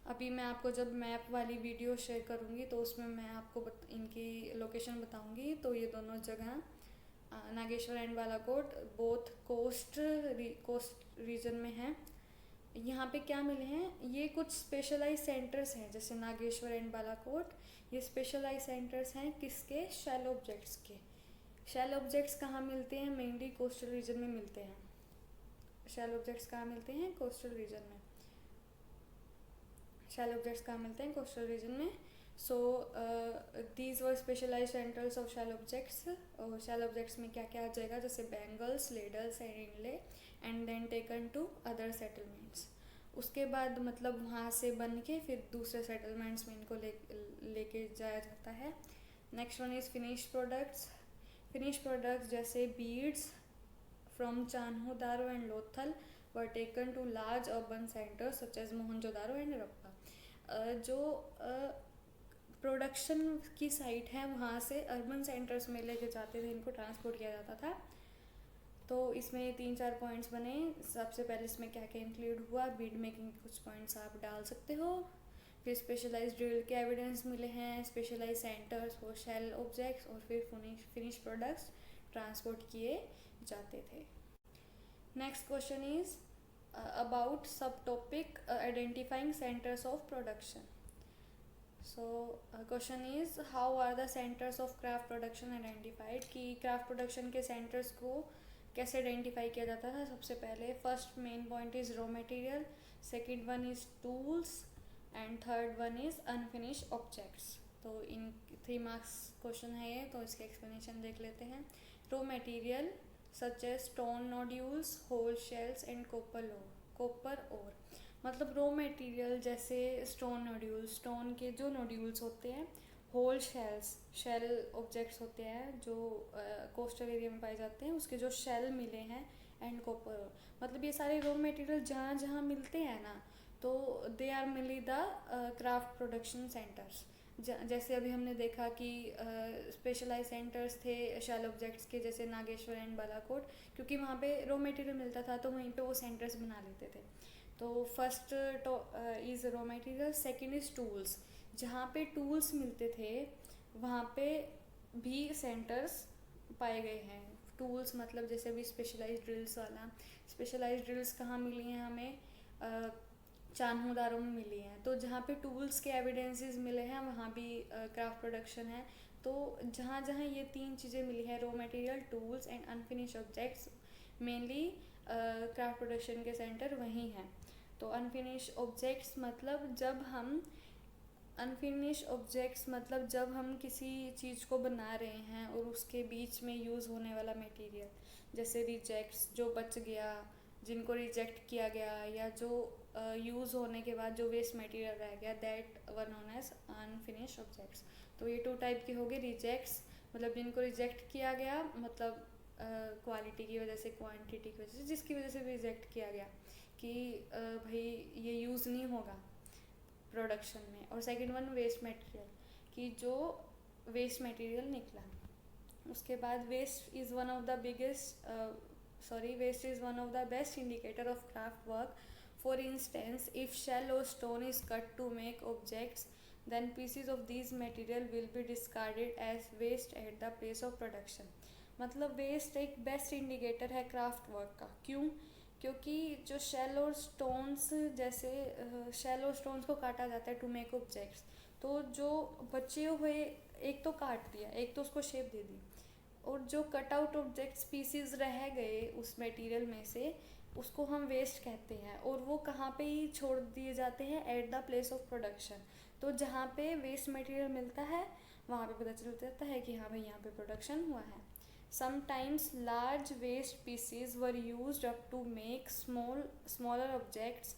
अभी मैं आपको जब मैप वाली वीडियो शेयर करूँगी तो उसमें मैं आपको इनकी लोकेशन बताऊँगी। तो ये दोनों जगह Nageshwar and Balakot both coast region में हैं। यहाँ पे क्या मिले हैं, ये कुछ स्पेशलाइज सेंटर्स हैं, जैसे नागेश्वर एंड बालाकोट, ये स्पेशलाइज सेंटर्स हैं किसके, शेल ऑब्जेक्ट्स के। शेल ऑब्जेक्ट्स कहाँ मिलते हैं, मेनली कोस्टल रीजन में मिलते हैं। शेल ऑब्जेक्ट्स कहाँ मिलते हैं, कोस्टल रीजन में। शेल ऑब्जेक्ट्स कहाँ मिलते हैं, कोस्टल रीजन में। So these were specialise centres of shell objects. और शेल ऑब्जेक्ट्स में क्या क्या आ जाएगा, जैसे bangles, ladles and inlay, and then taken to other settlements. उसके बाद मतलब वहाँ से बन के फिर दूसरे सेटलमेंट्स में इनको लेके जाया जाता है। Next one is finish products. Finish products जैसे beads from Chanhudaro and Lothal were taken to large urban centres such as Mohenjodaro and Harappa. जो प्रोडक्शन की साइट है वहाँ से अर्बन सेंटर्स में लेके जाते थे, इनको ट्रांसपोर्ट किया जाता था। तो इसमें 3-4 पॉइंट्स बने। सबसे पहले इसमें क्या क्या इंक्लूड हुआ, बीड मेकिंग कुछ पॉइंट्स आप डाल सकते हो। फिर स्पेशलाइज ड्रिल के एविडेंस मिले हैं, specialise centres for shell objects, और फिर फिनिश प्रोडक्ट्स ट्रांसपोर्ट किए जाते थे। Next question is about subtopic identifying centers of production. So question is how are the centers of craft production identified, कि craft production के centers को कैसे आइडेंटिफाई किया जाता था. सबसे पहले first main point is raw material, second one is tools and third one is unfinished objects. तो इन 3 मार्क्स क्वेश्चन है ये, तो इसके एक्सप्लेनेशन देख लेते हैं. Raw material such as stone nodules, whole shells and copper ore. मतलब रॉ मटेरियल जैसे स्टोन नोड्यूल्स, स्टोन के जो नोड्यूल्स होते हैं, होल शेल ऑब्जेक्ट्स होते हैं जो कोस्टल एरिया में पाए जाते हैं, उसके जो शेल मिले हैं, एंड कॉपर. मतलब ये सारे रॉ मटेरियल जहाँ जहाँ मिलते हैं ना, तो they are mainly the craft production centres. जैसे अभी हमने देखा कि स्पेशलाइज सेंटर्स थे शेल ऑब्जेक्ट्स के, जैसे नागेश्वर एंड बालाकोट, क्योंकि वहाँ पे रॉ मटेरियल मिलता था तो वहीं पे वो सेंटर्स बना लेते थे. तो first is raw material, second is tools. जहाँ पे टूल्स मिलते थे वहाँ पे भी सेंटर्स पाए गए हैं. टूल्स मतलब जैसे अभी स्पेशलाइज्ड ड्रिल्स वाला, स्पेशलाइज्ड ड्रिल्स कहाँ मिली हैं हमें, चान्होदारों में मिली हैं. तो जहाँ पे टूल्स के एविडेंसेस मिले हैं वहाँ भी क्राफ्ट प्रोडक्शन है. तो जहाँ जहाँ ये 3 चीज़ें मिली हैं, raw material, tools and unfinished objects, mainly craft production के सेंटर वहीं हैं. तो अनफिनिश ऑब्जेक्ट्स मतलब जब हम किसी चीज़ को बना रहे हैं और उसके बीच में यूज़ होने वाला मटेरियल, जैसे रिजेक्ट्स, जो बच गया, जिनको रिजेक्ट किया गया, या जो यूज़ होने के बाद जो वेस्ट मटेरियल रह गया, that one known as unfinished objects. तो ये 2 टाइप के हो गए. रिजेक्ट्स मतलब जिनको रिजेक्ट किया गया, मतलब क्वालिटी की वजह से, क्वांटिटी की वजह से, जिसकी वजह से रिजेक्ट किया गया कि भाई ये यूज़ नहीं होगा प्रोडक्शन में. और सेकंड वन वेस्ट मटेरियल, कि जो वेस्ट मटेरियल निकला. उसके बाद waste is one of the best indicator of craft work. For instance, if shell और stone is cut to make objects, then pieces of these material will be discarded as waste at the place of production. मतलब वेस्ट एक बेस्ट इंडिकेटर है क्राफ्ट वर्क का. क्यों? क्योंकि जो शेल और स्टोन्स, जैसे शेल और स्टोन्स को काटा जाता है टू मेक ऑब्जेक्ट्स, तो जो बचे हुए, एक तो काट दिया, एक तो उसको शेप दे दी, और जो कट आउट ऑब्जेक्ट्स पीसीज रह गए उस मटेरियल में से, उसको हम वेस्ट कहते हैं. और वो कहाँ पे ही छोड़ दिए जाते हैं, at the place of production. तो जहाँ पे वेस्ट मटेरियल मिलता है वहाँ पे पता चल जाता है कि हाँ भाई यहाँ पे प्रोडक्शन हुआ है. Sometimes large waste pieces were used up to make smaller objects,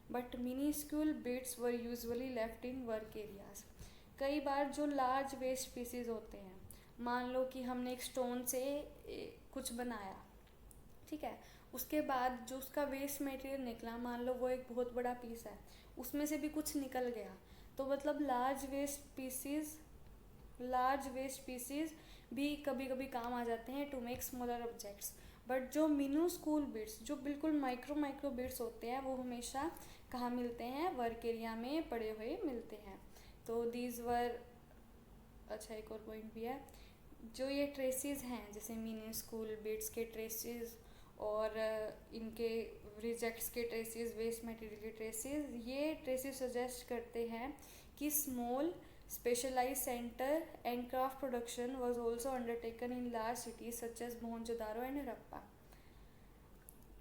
but minuscule bits were usually left in work areas. कई बार जो लार्ज वेस्ट पीसीज होते हैं, मान लो कि हमने एक स्टोन से कुछ बनाया, ठीक है, उसके बाद जो उसका वेस्ट मटेरियल निकला, मान लो वो एक बहुत बड़ा पीस है, उसमें से भी कुछ निकल गया, तो मतलब लार्ज वेस्ट पीसीज भी कभी कभी काम आ जाते हैं to make smaller objects. But जो मिनूस्कूल बिट्स, जो बिल्कुल माइक्रो बिट्स होते हैं, वो हमेशा कहाँ मिलते हैं, वर्क एरिया में पड़े हुए मिलते हैं. तो दीज वर, अच्छा एक और पॉइंट भी है, जो ये ट्रेसेस हैं, जैसे मिनूस्कूल बिट्स के ट्रेसेस और इनके रिजेक्ट्स के ट्रेसेस, वेस्ट मटेरियल के ट्रेसेस, ये ट्रेसेस सजेस्ट करते हैं कि small specialized center and craft production was also undertaken in large cities such as Mohenjodaro and Harappa.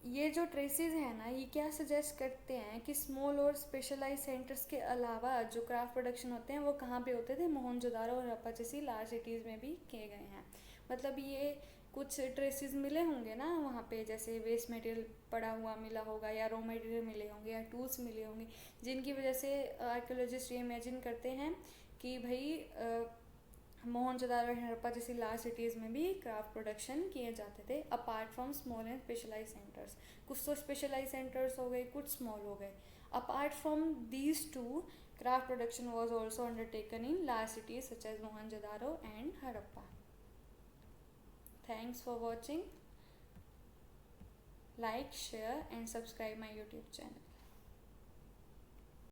ये जो ट्रेसेस हैं ना, ये क्या सजेस्ट करते हैं कि स्मॉल और स्पेशलाइज सेंटर्स के अलावा जो क्राफ्ट प्रोडक्शन होते हैं वो कहाँ पे होते थे, मोहनजोदारो और हड़प्पा जैसी लार्ज सिटीज़ में भी किए गए हैं. मतलब ये कुछ ट्रेसेस मिले होंगे ना वहाँ पे, जैसे वेस्ट मटेरियल पड़ा हुआ मिला होगा, या रॉ मटेरियल मिले होंगे, या टूल्स मिले होंगे, जिनकी वजह से आर्कियोलॉजिस्ट ये इमेजिन करते हैं कि भाई मोहनजोदारो एंड हड़प्पा जैसी लार्ज सिटीज़ में भी क्राफ्ट प्रोडक्शन किए जाते थे, apart from small and specialise centres. कुछ तो स्पेशलाइज सेंटर्स हो गए, कुछ स्मॉल हो गए. Apart from these two, craft production was also undertaken in large cities such as Mohenjodaro and Harappa. Thanks for watching. Like, share and subscribe my YouTube channel.